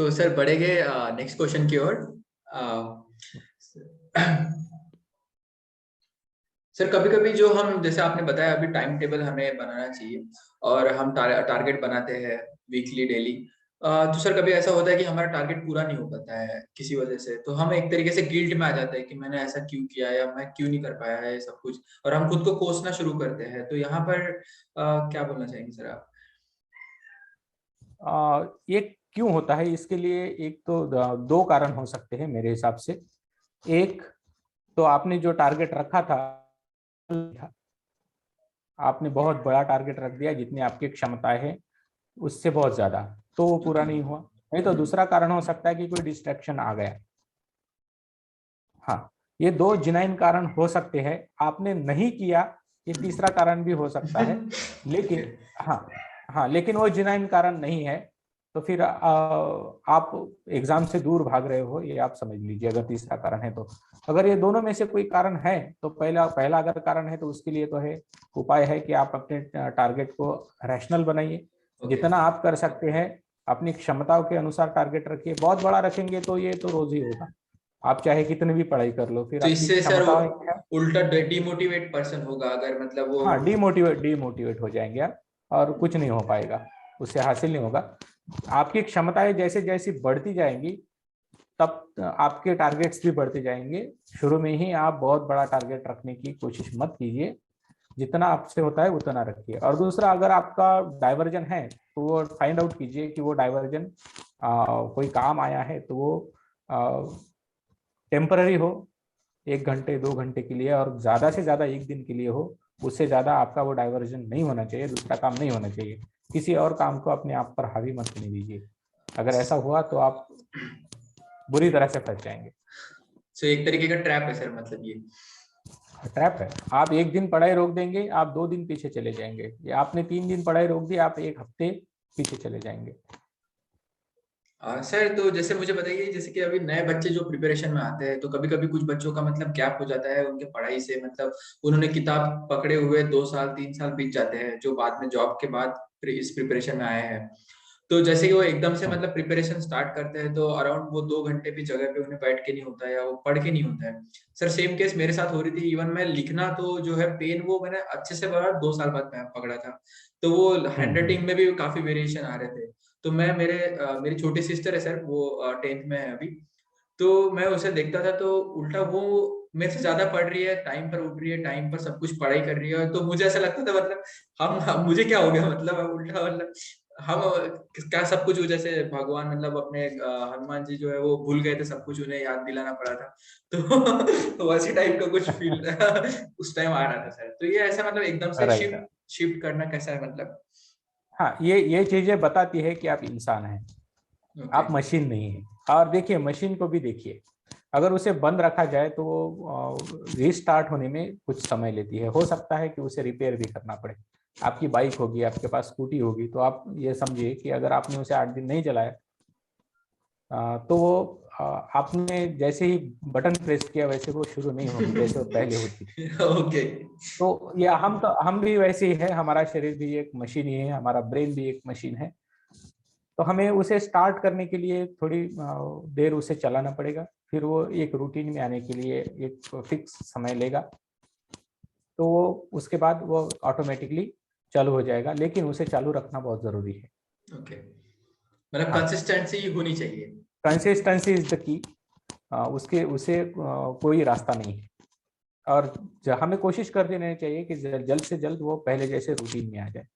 तो सर बढ़ेंगे next question की ओर। सर कभी कभी जो हम, जैसे आपने बताया अभी, टाइम टेबल हमें बनाना चाहिए और हम टारगेट बनाते हैं वीकली डेली। तो सर कभी ऐसा होता है कि हमारा टारगेट पूरा नहीं हो पाता है किसी वजह से, तो हम एक तरीके से गिल्ट में आ जाते हैं कि मैंने ऐसा क्यों किया या मैं क्यों नहीं कर पाया है ये सब कुछ, और हम खुद को कोसना शुरू करते हैं। तो यहाँ पर क्या बोलना चाहेंगे सर आप? ये क्यों होता है, इसके लिए एक तो दो कारण हो सकते हैं मेरे हिसाब से। एक तो आपने जो टारगेट रखा था, आपने बहुत बड़ा टारगेट रख दिया, जितनी आपकी क्षमताएं हैं उससे बहुत ज्यादा, तो वो पूरा ओके। नहीं हुआ। नहीं तो दूसरा कारण हो सकता है कि कोई डिस्ट्रैक्शन आ गया। हाँ, ये दो जिनाइन कारण हो सकते हैं। आपने नहीं किया, ये तीसरा कारण भी हो सकता है। ओके। लेकिन हाँ, हाँ लेकिन वो जिनाइन कारण नहीं है। तो फिर आप एग्जाम से दूर भाग रहे हो, ये आप समझ लीजिए, अगर तीसरा कारण है तो। अगर ये दोनों में से कोई कारण है तो पहला पहला अगर कारण है तो उसके लिए तो है, उपाय है कि आप अपने टारगेट को रैशनल बनाइए। ओके। जितना आप कर सकते हैं अपनी क्षमताओं के अनुसार टारगेट रखिए। बहुत बड़ा रखेंगे तो ये तो रोज ही होगा, आप चाहे कितनी भी पढ़ाई कर लो, फिर तो आपकी इससे सर क्षमताएं क्या। उल्टा डिमोटिवेट पर्सन होगा अगर, मतलब वो। हाँ, डीमोटिवेट हो जाएंगे आप, और कुछ नहीं हो पाएगा, उससे हासिल नहीं होगा। आपकी क्षमताएं जैसे जैसी बढ़ती जाएंगी, तब आपके टारगेट्स भी बढ़ते जाएंगे। शुरू में ही आप बहुत बड़ा टारगेट रखने की कोशिश मत कीजिए, जितना आपसे होता है उतना रखिए। और दूसरा, अगर आपका डाइवर्जन है तो वो फाइंड आउट कीजिए कि वो डाइवर्जन कोई काम आया है तो वो टेम्पररी हो, 1 घंटे 2 घंटे के लिए, और ज्यादा से ज्यादा 1 दिन के लिए हो। उससे ज्यादा आपका वो डाइवर्जन नहीं होना चाहिए, दूसरा काम नहीं होना चाहिए। किसी और काम को अपने आप पर हावी मत करने दीजिए। अगर ऐसा हुआ तो आप बुरी तरह से फंस जाएंगे। सो एक तरीके का ट्रैप है सर, मतलब ये। ट्रैप है। आप 1 दिन पढ़ाई रोक देंगे, आप 2 दिन पीछे चले जाएंगे। या आपने 3 दिन पढ़ाई रोक दी, आप 1 हफ्ते पीछे चले जाएंगे। सर तो जैसे मुझे बताइए, जैसे कि अभी नए बच्चे जो प्रिपरेशन में आते हैं, तो कभी कभी कुछ बच्चों का मतलब गैप हो जाता है उनके पढ़ाई से, मतलब उन्होंने किताब पकड़े हुए 2 साल 3 साल बीत जाते हैं, जो बाद में जॉब के बाद इस प्रिपरेशन में आए हैं। तो जैसे कि वो एकदम से मतलब प्रिपरेशन स्टार्ट करते हैं, तो अराउंड वो 2 घंटे भी जगह पे उन्हें बैठ के नहीं होता है या वो पढ़ के नहीं होता है। सर सेम केस मेरे साथ हो रही थी। इवन मैं लिखना तो जो है पेन, वो मैंने अच्छे से पकड़ा 2 साल बाद मैं पकड़ा था। तो वो हैंड राइटिंग में भी काफी वेरिएशन आ रहे थे। तो मैं मेरी छोटी सिस्टर है सर, वो 10th में है अभी। तो मैं उसे देखता था तो उल्टा वो मेरे से ज्यादा पढ़ रही है, टाइम पर उठ रही है, टाइम पर सब कुछ पढ़ाई कर रही है। तो मुझे ऐसा लगता था मतलब हम मुझे क्या हो गया, मतलब हम उल्टा, मतलब हम क्या सब कुछ जैसे भगवान, मतलब अपने हनुमान जी जो है वो भूल गए थे सब कुछ, उन्हें याद दिलाना पड़ा था। तो वैसे टाइप का कुछ फील उस टाइम आ रहा था सर। तो ये ऐसा मतलब एकदम से राइट। शिफ्ट शिफ्ट करना कैसा है मतलब? हाँ, ये चीजें बताती है कि आप इंसान हैं, ओके। आप मशीन नहीं है। और देखिए, मशीन को भी देखिए, अगर उसे बंद रखा जाए तो वो रीस्टार्ट होने में कुछ समय लेती है। हो सकता है कि उसे रिपेयर भी करना पड़े। आपकी बाइक होगी, आपके पास स्कूटी होगी, तो आप ये समझिए कि अगर आपने उसे 8 दिन नहीं चलाया, तो वो आपने जैसे ही बटन प्रेस किया वैसे वो शुरू नहीं होगी जैसे वो पहले होती थी। ओके। तो ये हम भी वैसे ही है, हमारा शरीर भी एक मशीन ही है, हमारा ब्रेन भी एक मशीन है। तो हमें उसे स्टार्ट करने के लिए थोड़ी देर उसे चलाना पड़ेगा, फिर वो एक रूटीन में आने के लिए एक फिक्स समय लेगा। तो वो उसके बाद वो ऑटोमेटिकली चालू हो जाएगा, लेकिन उसे चालू रखना बहुत जरूरी है। ओके, मतलब हाँ, कंसिस्टेंसी होनी चाहिए। Consistency is the key. उसके उसे कोई रास्ता नहीं है। और हमें कोशिश कर देनी चाहिए कि जल्द से जल्द वो पहले जैसे रूटीन में आ जाए।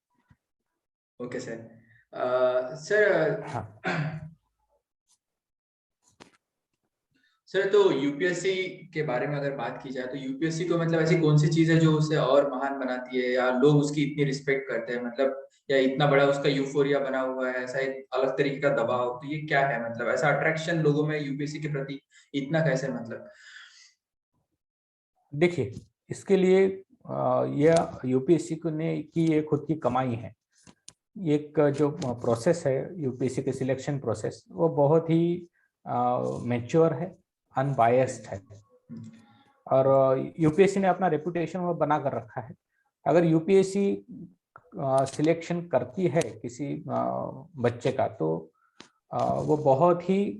Okay sir. सर हाँ, सर तो यूपीएससी के बारे में अगर बात की जाए, तो यूपीएससी को मतलब ऐसी कौन सी चीज है जो उसे और महान बनाती है, या लोग उसकी इतनी रिस्पेक्ट करते हैं, मतलब या इतना बड़ा उसका यूफोरिया बना हुआ है, ऐसा एक अलग तरीके का दबाव, तो ये क्या है, मतलब ऐसा अट्रैक्शन लोगों में यूपीएससी के प्रति इतना कैसे, मतलब? देखिए, इसके लिए यह यूपीएससी को ने की ये खुद की कमाई है। एक जो प्रोसेस है यूपीएससी के सिलेक्शन प्रोसेस, वो बहुत ही मैच्योर है, ओके। अनबायस्ड है। और यूपीएससी ने अपना रेपुटेशन वो बना कर रखा है। अगर यूपीएससी सिलेक्शन करती है किसी बच्चे का, तो वो बहुत ही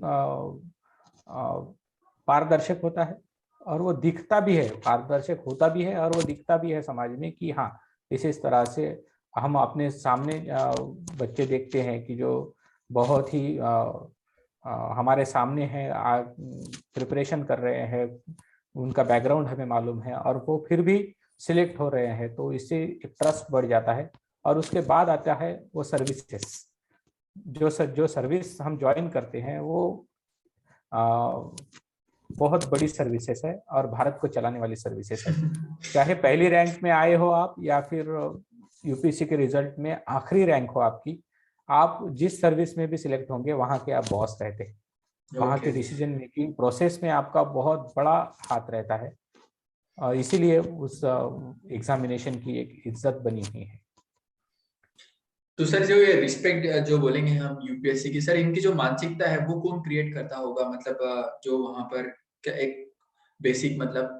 पारदर्शक होता है, और वो दिखता भी है, पारदर्शक होता भी है और वो दिखता भी है समाज में कि हाँ इस तरह से हम अपने सामने बच्चे देखते हैं कि जो बहुत ही हमारे सामने है, प्रिपरेशन कर रहे हैं, उनका बैकग्राउंड हमें मालूम है और वो फिर भी सिलेक्ट हो रहे हैं, तो इससे एक ट्रस्ट बढ़ जाता है। और उसके बाद आता है वो सर्विसेज, जो सर्विस हम ज्वाइन करते हैं वो बहुत बड़ी सर्विसेज है और भारत को चलाने वाली सर्विसेज है। चाहे पहली रैंक में आए हो आप या फिर यूपीएससी के रिजल्ट में आखिरी रैंक हो आपकी, आप जिस सर्विस में भी सिलेक्ट होंगे वहां के आप बॉस रहते हैं, वहां के ओके जी। डिसीजन मेकिंग प्रोसेस में आपका बहुत बड़ा हाथ रहता है, और इसीलिए उस एग्जामिनेशन की एक इज्जत बनी हुई है। तो सर जो ये रिस्पेक्ट जो बोलेंगे हम यूपीएससी की, सर इनकी जो मानसिकता है वो कौन क्रिएट करता होगा, मतलब जो वहां पर क्या एक बेसिक मतलब।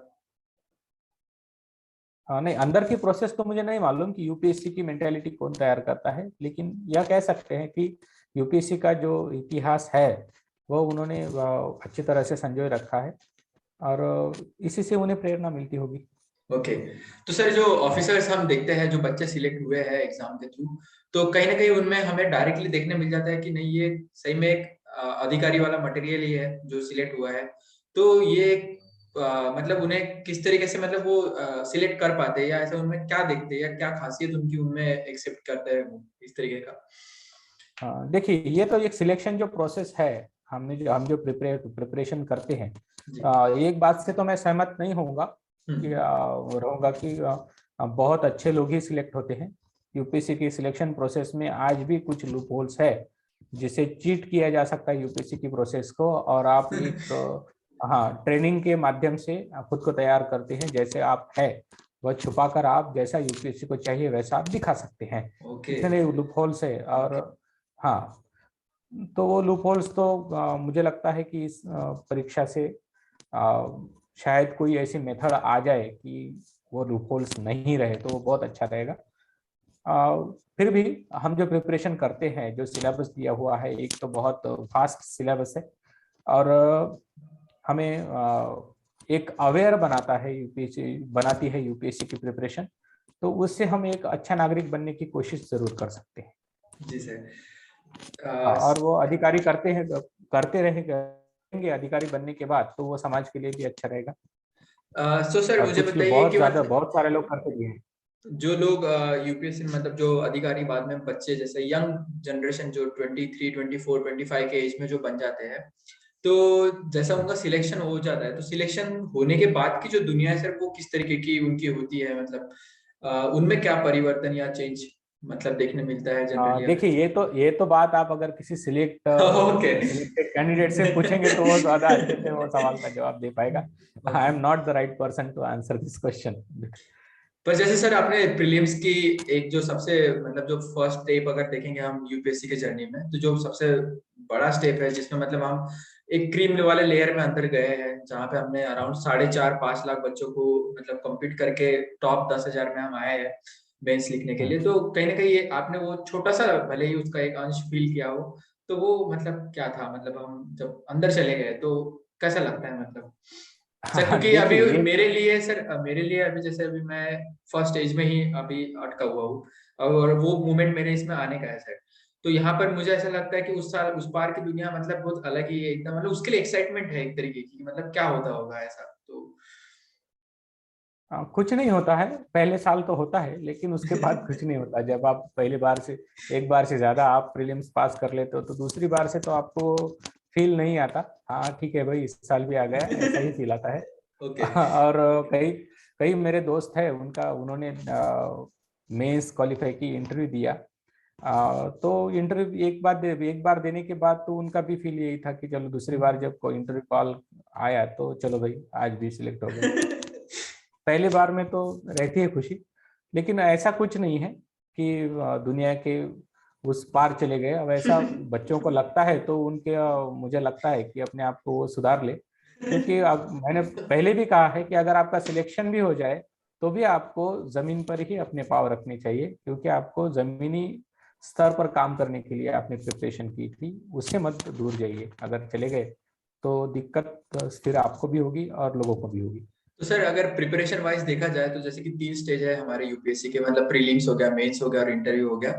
नहीं, अंदर की प्रोसेस तो मुझे नहीं मालूम कि यूपीएससी की मेंटेलिटी कौन तैयार करता है, लेकिन यह कह सकते हैं कि यूपीएससी का जो इतिहास है वो उन्होंने अच्छी तरह से संजोए रखा है, और इसी से उन्हें प्रेरणा मिलती होगी। ओके। तो सर जो ऑफिसर्स हम देखते हैं, जो बच्चे सिलेक्ट हुए हैं एग्जाम के थ्रू, तो कहीं ना कहीं उनमें हमें डायरेक्टली देखने मिल जाता है कि नहीं ये सही में एक अधिकारी वाला मटेरियल ही है जो सिलेक्ट हुआ है। तो ये मतलब उन्हें किस तरीके से मतलब वो सिलेक्ट कर पाते हैं, या ऐसा उनमें क्या देखते हैं या क्या खासियत उनकी उनमें एक्सेप्ट करते हैं वो इस तरीके का। देखिए, ये तो एक सिलेक्शन जो प्रोसेस है, हम जो प्रिपरेशन करते हैं, जी। एक बात से तो मैं सहमत नहीं होऊंगा कि हम्म। रहूंगा कि बहुत अच्छे लोग ही सिलेक्ट होते हैं। यूपीएससी की सिलेक्शन प्रोसेस में आज भी कुछ लूप होल्स है जिसे चीट किया जा सकता है यूपीएससी की प्रोसेस को, और आप एक हाँ ट्रेनिंग के माध्यम से खुद को तैयार करते हैं, जैसे आप है वह छुपाकर आप जैसा यूपीएससी को चाहिए वैसा आप दिखा सकते हैं। ओके। इतने लूप होल्स है, और हाँ, तो वो लूप होल्स तो मुझे लगता है कि इस परीक्षा से शायद कोई ऐसी मेथड आ जाए कि वो लूप होल्स नहीं रहे, तो वो बहुत अच्छा रहेगा। फिर भी हम जो प्रिपरेशन करते हैं, जो सिलेबस दिया हुआ है, एक तो बहुत फास्ट सिलेबस है, और हमें एक अवेयर बनाता है यूपीएससी, बनाती है यूपीएससी की प्रिपरेशन, तो उससे हम एक अच्छा नागरिक बनने की कोशिश जरूर कर सकते हैं। जी सर। और वो अधिकारी करते रहेंगे अधिकारी बनने के बाद, तो वो समाज के लिए भी अच्छा रहेगा। सो सर और मुझे कुछ बताइए बहुत कि ज्यादा मतलब बहुत सारे लोग करते भी हैं। जो लोग यूपीएससी मतलब जो अधिकारी बाद में बच्चे जैसे यंग जनरेशन जो 23 24 25 के एज में जो बन जाते हैं, तो जैसा उनका सिलेक्शन हो जाता है, तो सिलेक्शन होने के बाद की जो दुनिया है सर वो किस तरीके की उनकी होती है, मतलब उनमें क्या परिवर्तन या चेंज मतलब देखने मिलता है जनरली अगर। देखिए, ये तो बात आप अगर किसी ओके। सिलेक्टेड कैंडिडेट से पूछेंगे तो वो ज्यादा अच्छे से वो सवाल का जवाब दे पाएगा। I okay. Am not the right person to answer this question. पर जैसे सर आपने प्रीलिम्स की एक जो सबसे मतलब जो फर्स्ट स्टेप अगर देखेंगे हम यूपीएससी के जर्नी में, तो जो सबसे बड़ा स्टेप है जिसमें मतलब हम एक क्रीम वाले लेयर में अंदर गए हैं, जहाँ पे हमने अराउंड 4.5 5 लाख बच्चों को मतलब कम्पीट करके टॉप 10,000 में हम आए हैं मेंस लिखने के लिए। तो कहीं ना कहीं ये आपने वो छोटा सा भले ही उसका एक अंश फील किया हो, तो वो मतलब क्या था, मतलब हम जब अंदर चले गए तो कैसा लगता है मतलब। सर हाँ, क्योंकि अभी देखिए ये मेरे लिए सर मेरे लिए अभी जैसे अभी मैं फर्स्ट एज में ही अभी अटका हुआ हूँ, और वो मोमेंट मेरे इसमें आने का है सर। तो यहाँ पर मुझे ऐसा लगता है कि उस साल उस पार की दुनिया मतलब बहुत अलग ही है एकदम, मतलब उसके लिए एक्साइटमेंट है एक तरीके की, मतलब क्या होता होगा ऐसा तो। कुछ नहीं होता है, पहले साल तो होता है लेकिन उसके बाद कुछ नहीं होता। जब आप पहली बार से, एक बार से ज्यादा आप प्रीलिम्स पास कर लेते हो, तो दूसरी बार से तो आपको फील नहीं आता। हाँ ठीक है भाई, इस साल भी आ गया, ऐसा ही फील आता है। ओके। और कई कई मेरे दोस्त हैं, उन्होंने मेंस क्वालिफाई की, इंटरव्यू दिया। तो इंटरव्यू एक बार देने के बाद तो उनका भी फील यही था कि चलो दूसरी बार जब कोई इंटरव्यू कॉल आया तो चलो भाई आज भी सिलेक्ट हो गए। पहली बार में तो रहती है खुशी, लेकिन ऐसा कुछ नहीं है कि दुनिया के उस पार चले गए। अब ऐसा बच्चों को लगता है तो मुझे लगता है कि अपने आप को वो सुधार ले, क्योंकि अब मैंने पहले भी कहा है कि अगर आपका सिलेक्शन भी हो जाए तो भी आपको जमीन पर ही अपने पाँव रखने चाहिए, क्योंकि आपको जमीनी स्तर पर काम करने के लिए आपने प्रिपरेशन की थी, उससे मत दूर जाइए। अगर चले गए तो दिक्कत फिर आपको भी होगी और लोगों को भी होगी। तो सर अगर प्रिपरेशन वाइज देखा जाए तो जैसे कि 3 स्टेज है हमारे यूपीएससी के, मतलब प्रीलिम्स हो गया, मेंस हो गया और इंटरव्यू हो गया।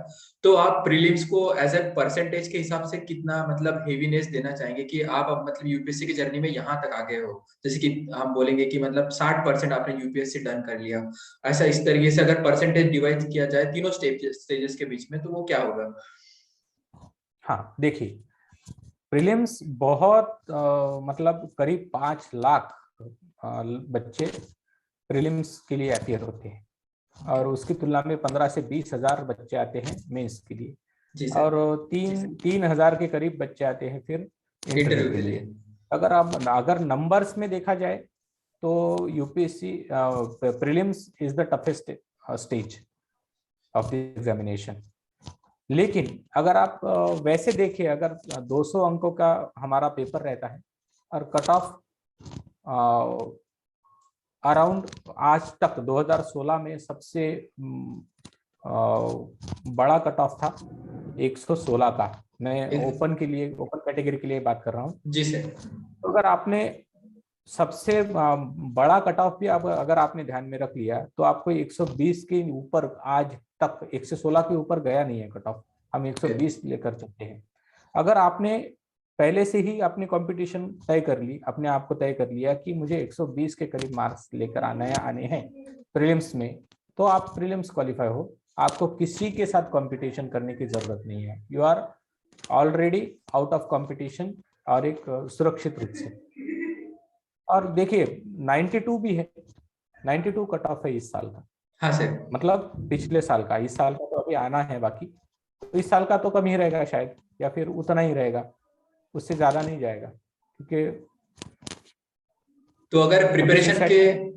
तो आप प्रीलिम्स को एज ए परसेंटेज के हिसाब से कितना मतलब हेवीनेस देना चाहेंगे कि आप अब मतलब यूपीएससी की जर्नी में यहाँ तक आ गए हो, जैसे कि हम बोलेंगे कि मतलब 60% आपने यूपीएससी डन कर लिया, ऐसा इस तरीके से अगर परसेंटेज डिवाइड किया जाए तीनों स्टेजेस के बीच में तो वो क्या होगा? हाँ देखिए, प्रीलिम्स बहुत मतलब करीब 5 लाख बच्चे प्रीलिम्स के लिए अपियर होते हैं, और उसकी तुलना में 15 से 20 हजार बच्चे आते हैं मेंस के लिए, जी सर। और 3 हजार के करीब बच्चे आते हैं फिर इंटरव्यू इंटरव्यू के के लिए। लिए। अगर नंबर्स में देखा जाए तो UPSC prelims is the toughest stage of the examination. लेकिन अगर आप वैसे देखिए, अगर 200 अंकों का हमारा पेपर रहता है और कट ऑफ अराउंड आज तक 2016 में सबसे बड़ा कट ऑफ था 116 का। मैं ओपन के लिए, ओपन कैटेगरी के लिए बात कर रहा हूँ। जी सर। तो अगर आपने सबसे बड़ा कट ऑफ भी अगर आपने ध्यान में रख लिया तो आपको 120 के ऊपर आज तक 116 के ऊपर गया नहीं है कट ऑफ, हम 120 लेकर चलते हैं। अगर आपने पहले से ही अपनी कंपटीशन तय कर ली, अपने आप को तय कर लिया कि मुझे 120 के करीब मार्क्स लेकर आने हैं प्रीलिम्स में, तो आप प्रीलिम्स क्वालिफाई हो। आपको किसी के साथ कंपटीशन करने की जरूरत नहीं है, you are already out of competition, और एक सुरक्षित रूप से। और देखिए 92 भी है, 92 कट ऑफ है इस साल का, हाँ सर। मतलब पिछले साल का। इस साल का तो अभी आना है बाकी, तो इस साल का तो कम ही रहेगा शायद, या फिर उतना ही रहेगा, उससे ज्यादा नहीं जाएगा, क्योंकि तो अगर अभी प्रिपरेशन रीसेट। के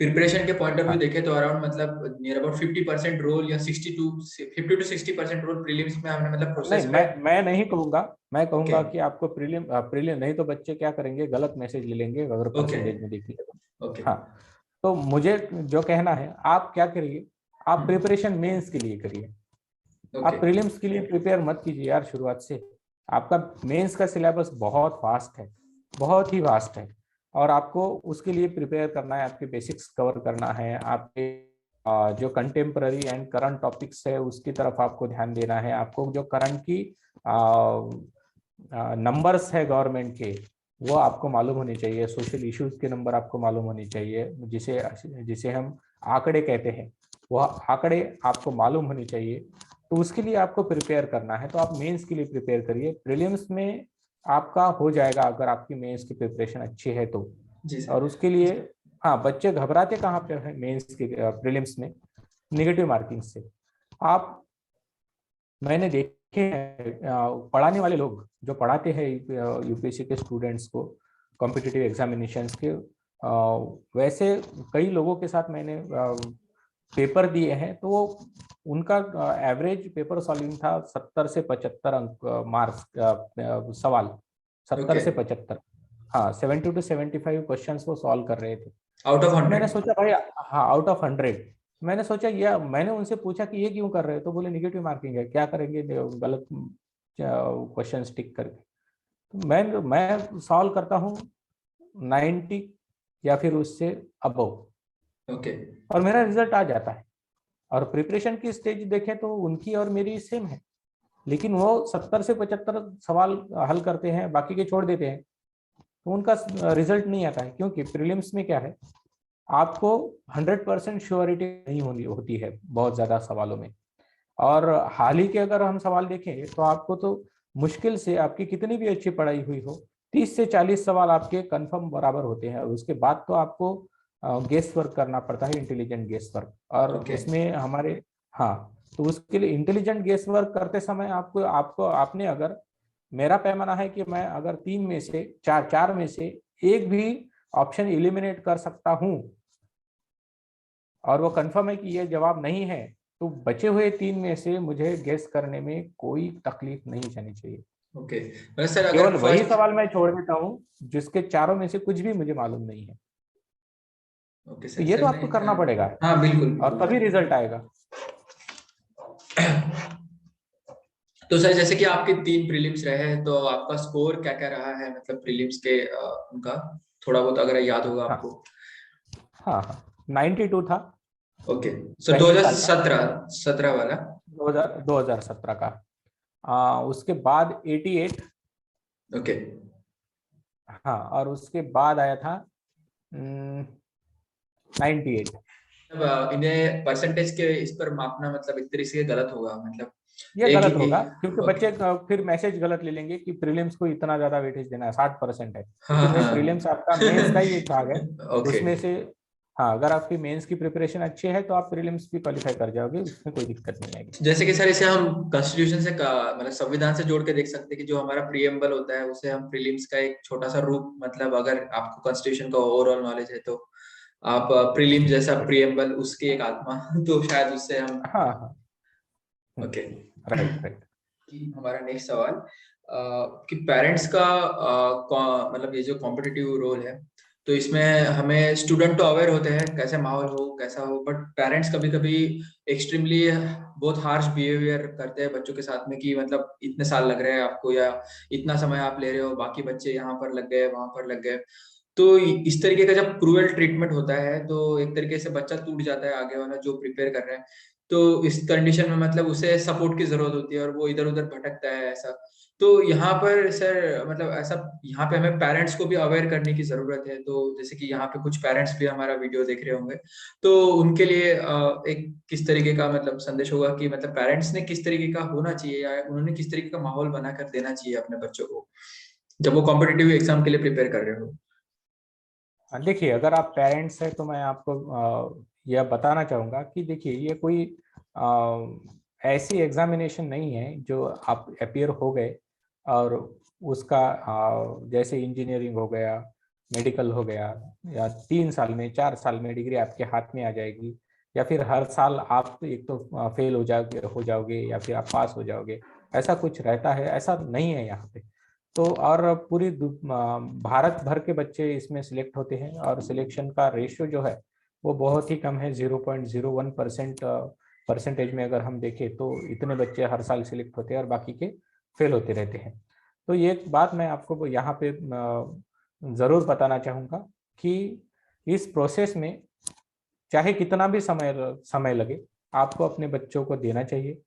प्रिपरेशन के पॉइंट ऑफ व्यू हाँ देखें तो अराउंड मतलब नियर अबाउट 50% रोल या 50 to 60% रोल प्रीलिम्स में हमने मतलब नहीं, प्रोसेस में। मैं नहीं कहूंगा। मैं ओके। कहूंगा कि आपको प्रीलिम नहीं तो बच्चे क्या करेंगे, गलत मैसेज ले लेंगे अगर ओके। परसेंटेज में देखिए तो। ओके। हाँ, तो मुझे जो कहना है, आप क्या करिए, आप प्रिपरेशन मेंस के लिए करिए। आप ओके। प्रीलिम्स के लिए प्रिपेयर मत कीजिए यार शुरुआत से। आपका मेंस का सिलेबस बहुत वास्ट है, बहुत ही वास्ट है, और आपको उसके लिए प्रिपेयर करना है, आपके बेसिक्स कवर करना है, आपके जो कंटेम्पररी एंड करंट टॉपिक्स है उसकी तरफ आपको ध्यान देना है। आपको जो करंट की नंबर्स है गवर्नमेंट के, वो आपको मालूम होने चाहिए। सोशल इश्यूज के नंबर आपको मालूम होने चाहिए, जिसे जिसे हम आंकड़े कहते हैं, वह आंकड़े आपको मालूम होने चाहिए। तो उसके लिए आपको प्रिपेयर करना है, तो आप मेंस के लिए प्रिपेयर करिए। प्रीलिम्स में आपका हो जाएगा अगर आपकी मेंस की प्रिपरेशन अच्छी है तो। जी और सर। उसके लिए हाँ, बच्चे घबराते कहाँ पे हैं मेंस के प्रीलिम्स में? नेगेटिव मार्किंग से। आप, मैंने देखे हैं पढ़ाने वाले लोग जो पढ़ाते हैं यूपीएससी के स्टूडेंट्स को कॉम्पिटिटिव एग्जामिनेशंस के, वैसे कई लोगों के साथ मैंने पेपर दिए हैं, तो वो उनका एवरेज पेपर सॉल्विंग था 70 से 75 अंक मार्क्स सवाल, 70 ओके। से 75। हाँ, 70 to 75 क्वेश्चंस वो सॉल्व कर रहे थे। आउट ऑफ मैंने 100। सोचा भाई, हाँ आउट ऑफ 100। मैंने सोचा ये, मैंने उनसे पूछा कि ये क्यों कर रहे हो, तो बोले निगेटिव मार्किंग है, क्या करेंगे गलत क्वेश्चन टिक करके। तो मैं सॉल्व करता हूँ 90 या फिर उससे अबव, ओके। और मेरा रिजल्ट आ जाता है। और प्रिपरेशन की स्टेज देखें तो उनकी और मेरी सेम है, लेकिन वो 70 से 75 सवाल हल करते हैं, बाकी के छोड़ देते हैं, तो उनका रिजल्ट नहीं आता है। क्योंकि प्रीलिम्स में क्या है, आपको 100% श्योरिटी नहीं होती है बहुत ज्यादा सवालों में। और हाल ही के अगर हम सवाल देखें तो आपको तो मुश्किल से, आपकी कितनी भी अच्छी पढ़ाई हुई हो, 30 से 40 सवाल आपके कंफर्म बराबर होते हैं, और उसके बाद तो आपको गेस वर्क करना पड़ता है, इंटेलिजेंट गेस वर्क। और ओके। उसमें हमारे, हाँ, तो उसके लिए इंटेलिजेंट गेस वर्क करते समय आपको आपको आपने अगर, मेरा पैमाना है कि मैं अगर 3 में से चार में से एक भी ऑप्शन एलिमिनेट कर सकता हूं, और वो कंफर्म है कि ये जवाब नहीं है, तो बचे हुए 3 में से मुझे गेस करने में कोई तकलीफ नहीं जानी चाहिए। ओके। सर अगर केवल वही फर्स्ट। सवाल मैं छोड़ देता हूँ जिसके चारों में से कुछ भी मुझे मालूम नहीं है। ओके तो सर, ये तो सर आपको मैं करना पड़ेगा, हाँ बिल्कुल और बिल्कुल तभी सर। रिजल्ट आएगा। तो सर जैसे कि आपके 3 प्रीलिम्स रहे हैं, तो आपका स्कोर क्या क्या रहा है, मतलब प्रीलिम्स के उनका थोड़ा बहुत अगर याद होगा हाँ आपको। हाँ हाँ, 92 था ओके सर, पहले साल का, 2017 वाला। 2017 का। उसके बाद 88। ओके। हाँ, और उसके बाद आया था 98। मतलब इन्हें परसेंटेज के इस पर मापना मतलब एक तरीके से गलत होगा, मतलब ये एक गलत ही। होगा क्योंकि ओके। बच्चे फिर मैसेज गलत ले लेंगे कि प्रीलिम्स को इतना ज्यादा वेटेज देना है, 60% है, हाँ लेकिन भाई हाँ। प्रीलिम्स आपका मेंस का ही एक भाग है ओके। उसमें से। हाँ, अगर आपकी मेंस की प्रिपरेशन अच्छी है तो आप प्रीलिम्स भी क्वालिफाई कर जाओगे, उसमें कोई दिक्कत नहीं आएगी। जैसे कि सर इसे हम कॉन्स्टिट्यूशन से मतलब संविधान से जोड़ के देख सकते हैं कि जो हमारा प्रीएम्बल होता है उसे हम प्रीलिम्स का एक छोटा सा रूप, मतलब अगर आपको कॉन्स्टिट्यूशन का ओवरऑल नॉलेज है तो आप प्रीलिम्स जैसा प्रीएम्बल उसकी एक आत्मा तो शायद उससे हम। हाँ हाँ। ओके। Right right. कि हमारा नेक्स्ट सवाल कि पेरेंट्स का मतलब ये जो कॉम्पिटिटिव रोल है, तो इसमें हमें स्टूडेंट तो अवेयर होते हैं कैसे माहौल हो कैसा हो, बट पेरेंट्स कभी कभी एक्सट्रीमली बहुत हार्श बिहेवियर करते हैं बच्चों के साथ में, कि मतलब इतने साल लग रहे हैं आपको, या इतना समय आप ले रहे हो, बाकी बच्चे यहाँ पर लग गए वहां पर लग गए। तो इस तरीके का जब क्रूअल ट्रीटमेंट होता है तो एक तरीके से बच्चा टूट जाता है, आगे वाला जो प्रिपेयर कर रहे हैं। तो इस कंडीशन में मतलब उसे सपोर्ट की जरूरत होती है और वो इधर उधर भटकता है ऐसा। तो यहाँ पर सर मतलब ऐसा, यहाँ पे हमें पेरेंट्स को भी अवेयर करने की जरूरत है। तो जैसे कि यहाँ पे कुछ पेरेंट्स भी हमारा वीडियो देख रहे होंगे, तो उनके लिए एक किस तरीके का मतलब संदेश होगा कि मतलब पेरेंट्स ने किस तरीके का होना चाहिए, या उन्होंने किस तरीके का माहौल बनाकर देना चाहिए अपने बच्चों को जब वो कॉम्पिटिटिव एग्जाम के लिए प्रिपेयर कर रहे हो। देखिए, अगर आप पेरेंट्स हैं तो मैं आपको यह बताना चाहूँगा कि देखिए, ये कोई ऐसी एग्जामिनेशन नहीं है जो आप अपियर हो गए और उसका जैसे इंजीनियरिंग हो गया, मेडिकल हो गया, या 3 साल में 4 साल में डिग्री आपके हाथ में आ जाएगी, या फिर हर साल आप एक तो फेल हो जाओगे या फिर आप पास हो जाओगे। ऐसा कुछ रहता है, ऐसा नहीं है यहाँ पे। तो और पूरी भारत भर के बच्चे इसमें सिलेक्ट होते हैं, और सिलेक्शन का रेशियो जो है वो बहुत ही कम है, 0.01% परसेंटेज में अगर हम देखें तो इतने बच्चे हर साल सिलेक्ट होते हैं और बाकी के फेल होते रहते हैं। तो ये बात मैं आपको यहाँ पे ज़रूर बताना चाहूँगा कि इस प्रोसेस में चाहे कितना भी समय लगे, आपको अपने बच्चों को देना चाहिए,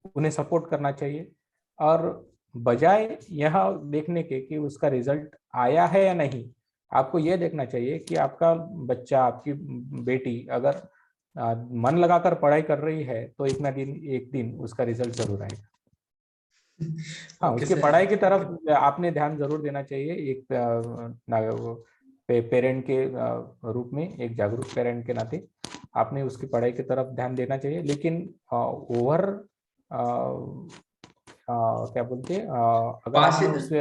उन्हें सपोर्ट करना चाहिए। और बजाय यह देखने के कि उसका रिजल्ट आया है या नहीं, आपको यह देखना चाहिए कि आपका बच्चा, आपकी बेटी अगर मन लगाकर पढ़ाई कर रही है तो एक दिन उसका रिजल्ट जरूर आएगा। हाँ, ओके उसकी सर। पढ़ाई की तरफ आपने ध्यान जरूर देना चाहिए, एक पेरेंट के रूप में, एक जागरूक पेरेंट के नाते आपने उसकी पढ़ाई की तरफ ध्यान देना चाहिए। लेकिन ओवर क्या बोलते हैं, अगर पास आपने उससे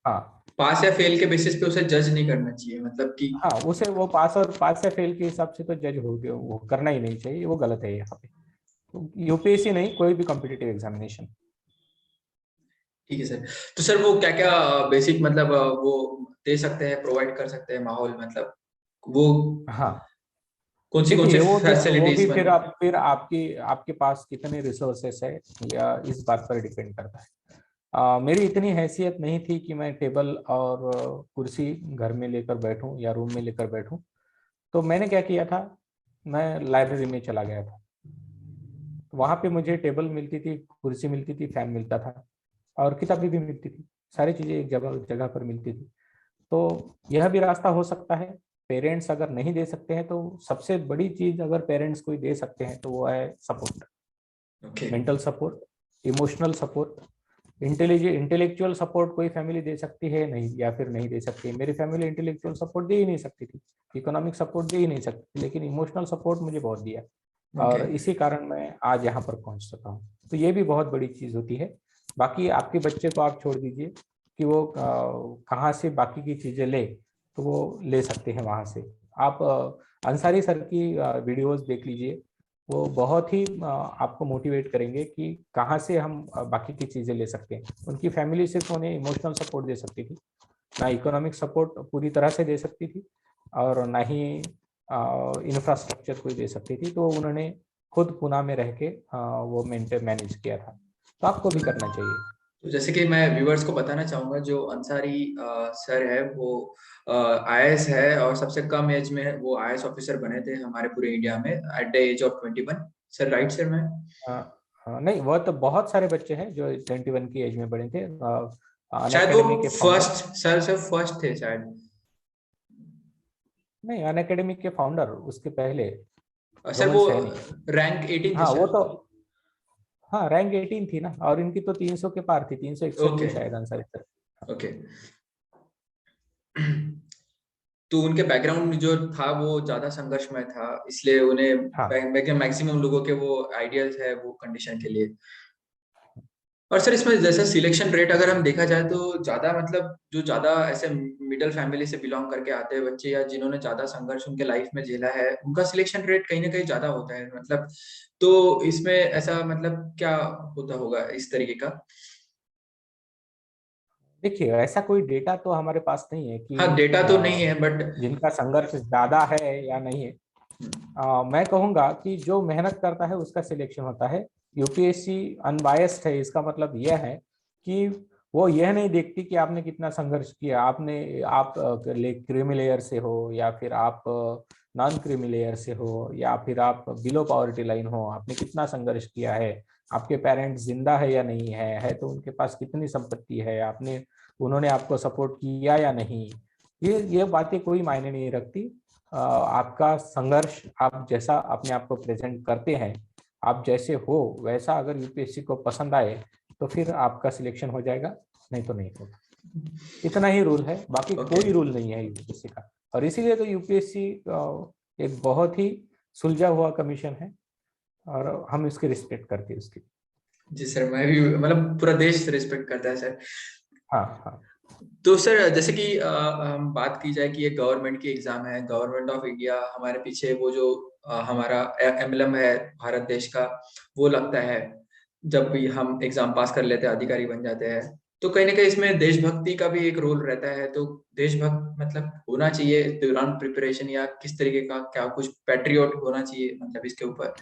हाँ पास या फेल के बेसिस पे उसे जज नहीं करना चाहिए, मतलब कि। हाँ, उसे वो पास या फेल के हिसाब से तो जज हो गया, वो करना ही नहीं चाहिए, वो गलत है यहाँ पे। तो यूपीएससी नहीं, कोई भी कॉम्पिटिटिव एग्जामिनेशन। ठीक है सर। तो सर वो क्या क्या बेसिक मतलब वो दे सकते हैं, प्रोवाइड कर सकते हैं माहौल, मतलब वो हाँ, कौन सी देखिए, वो भी फैसिलिटीज फिर बन। आपके पास कितने रिसोर्सेस है, या इस बात पर डिपेंड करता है। मेरी इतनी हैसियत नहीं थी कि मैं टेबल और कुर्सी घर में लेकर बैठूं या रूम में लेकर बैठूं। तो मैंने क्या किया था, मैं लाइब्रेरी में चला गया था। वहां पे मुझे टेबल मिलती थी, कुर्सी मिलती थी, फैन मिलता था, और किताबें भी मिलती थी। सारी चीजें एक जगह जगह पर मिलती थी। तो यह भी रास्ता हो सकता है। पेरेंट्स अगर नहीं दे सकते हैं तो सबसे बड़ी चीज अगर पेरेंट्स कोई दे सकते हैं तो वो है support, okay. Mental support, emotional support. Intellectual support कोई फैमिली दे सकती है नहीं, या फिर नहीं दे सकती। मेरी फैमिली इंटेलेक्चुअल सपोर्ट दे ही नहीं सकती थी, इकोनॉमिक सपोर्ट दे ही नहीं सकती, लेकिन इमोशनल सपोर्ट मुझे बहुत दिया, ओके। और इसी कारण मैं आज यहाँ पर पहुँच सका हूँ। तो ये भी बहुत बड़ी चीज़ होती है। बाकी आपके बच्चे को आप छोड़ दीजिए कि वो कहाँ से बाकी की चीज़ें ले, तो वो ले सकते हैं वहाँ से। आप अंसारी सर की वीडियोस देख लीजिए, वो बहुत ही आपको मोटिवेट करेंगे कि कहाँ से हम बाकी की चीज़ें ले सकते हैं। उनकी फैमिली सिर्फ उन्हें इमोशनल सपोर्ट दे सकती थी, ना इकोनॉमिक सपोर्ट पूरी तरह से दे सकती थी, और ना ही इंफ्रास्ट्रक्चर कोई दे सकती थी। तो उन्होंने खुद पुणे में रह के वो मैनेज किया था। तो आपको भी करना चाहिए। तो जैसे कि मैं व्यूअर्स को बताना चाहूंगा, जो अंसारी सर है वो आईएएस है, और सबसे कम एज में वो आईएएस ऑफिसर बने थे हमारे पूरे इंडिया में at the age of 21। Sir right sir मैं? नहीं, वो तो बहुत सारे बच्चे हैं जो 21 की एज में बने थे। अन शायद वो अकेडमी के फाउंडर। फर्स्ट सर फर्स्ट थे शायद। नहीं, अन अकेडमी के फाउंडर उसके पहले सर वो रोमन सैनी। रैंक 18 थे हाँ वो शायद। तो, हाँ रैंक 18 थी ना, और इनकी तो 300 के पार थी, 361 ओके थी शायद अंसारी सर। ओके। तो उनके बैकग्राउंड जो था वो ज्यादा संघर्षमय था, इसलिए हाँ उन्हें मैक्सिमम लोगों के वो आइडियल्स है वो कंडीशन के लिए। और सर इसमें जैसे सिलेक्शन रेट अगर हम देखा जाए तो ज्यादा मतलब जो ज्यादा ऐसे मिडिल फैमिली से बिलोंग करके आते हैं बच्चे, या जिन्होंने ज्यादा संघर्ष उनके लाइफ में झेला है, उनका सिलेक्शन रेट कहीं ना कहीं ज्यादा होता है मतलब। तो इसमें ऐसा मतलब क्या होता होगा इस तरीके का? देखिए, ऐसा कोई डेटा तो हमारे पास नहीं है हाँ कि डेटा तो नहीं है बट। जिनका संघर्ष ज्यादा है या नहीं है। मैं कहूंगा कि जो मेहनत करता है उसका सिलेक्शन होता है। यूपीएससी अनबायस्ड है, इसका मतलब यह है कि वो यह नहीं देखती कि आपने कितना संघर्ष किया, आप क्रीमी लेयर से हो या फिर आप नॉन क्रीमी लेयर से हो या फिर आप बिलो पॉवर्टी लाइन हो, आपने कितना संघर्ष किया है, आपके पेरेंट्स जिंदा है या नहीं है तो उनके पास कितनी संपत्ति है, आपने उन्होंने आपको सपोर्ट किया या नहीं। ये बातें कोई मायने नहीं रखती। आपका संघर्ष, आप जैसा अपने आप को प्रेजेंट करते हैं, आप जैसे हो वैसा अगर यूपीएससी को पसंद आए तो फिर आपका सिलेक्शन हो जाएगा, नहीं तो नहीं होगा। इतना ही रूल है, बाकी ओके कोई रूल नहीं है यूपीएससी का। और इसीलिए तो यूपीएससी एक बहुत ही सुलझा हुआ कमीशन है, और हम इसकी रिस्पेक्ट करते हैं उसकी। जी सर, मैं भी मतलब पूरा देश रिस्पेक्ट करता है सर। हाँ हाँ। तो सर जैसे कि हम बात की जाए कि ये गवर्नमेंट की एग्जाम है, गवर्नमेंट ऑफ इंडिया, हमारे पीछे वो जो हमारा एम्बलम है भारत देश का, वो लगता है जब भी हम एग्जाम पास कर लेते हैं, अधिकारी बन जाते हैं। तो कहीं ना कहीं इसमें देशभक्ति का भी एक रोल रहता है, तो देशभक्त मतलब होना चाहिए दौरान प्रिपरेशन, या किस तरीके का क्या कुछ पैट्रियोट होना चाहिए मतलब इसके ऊपर?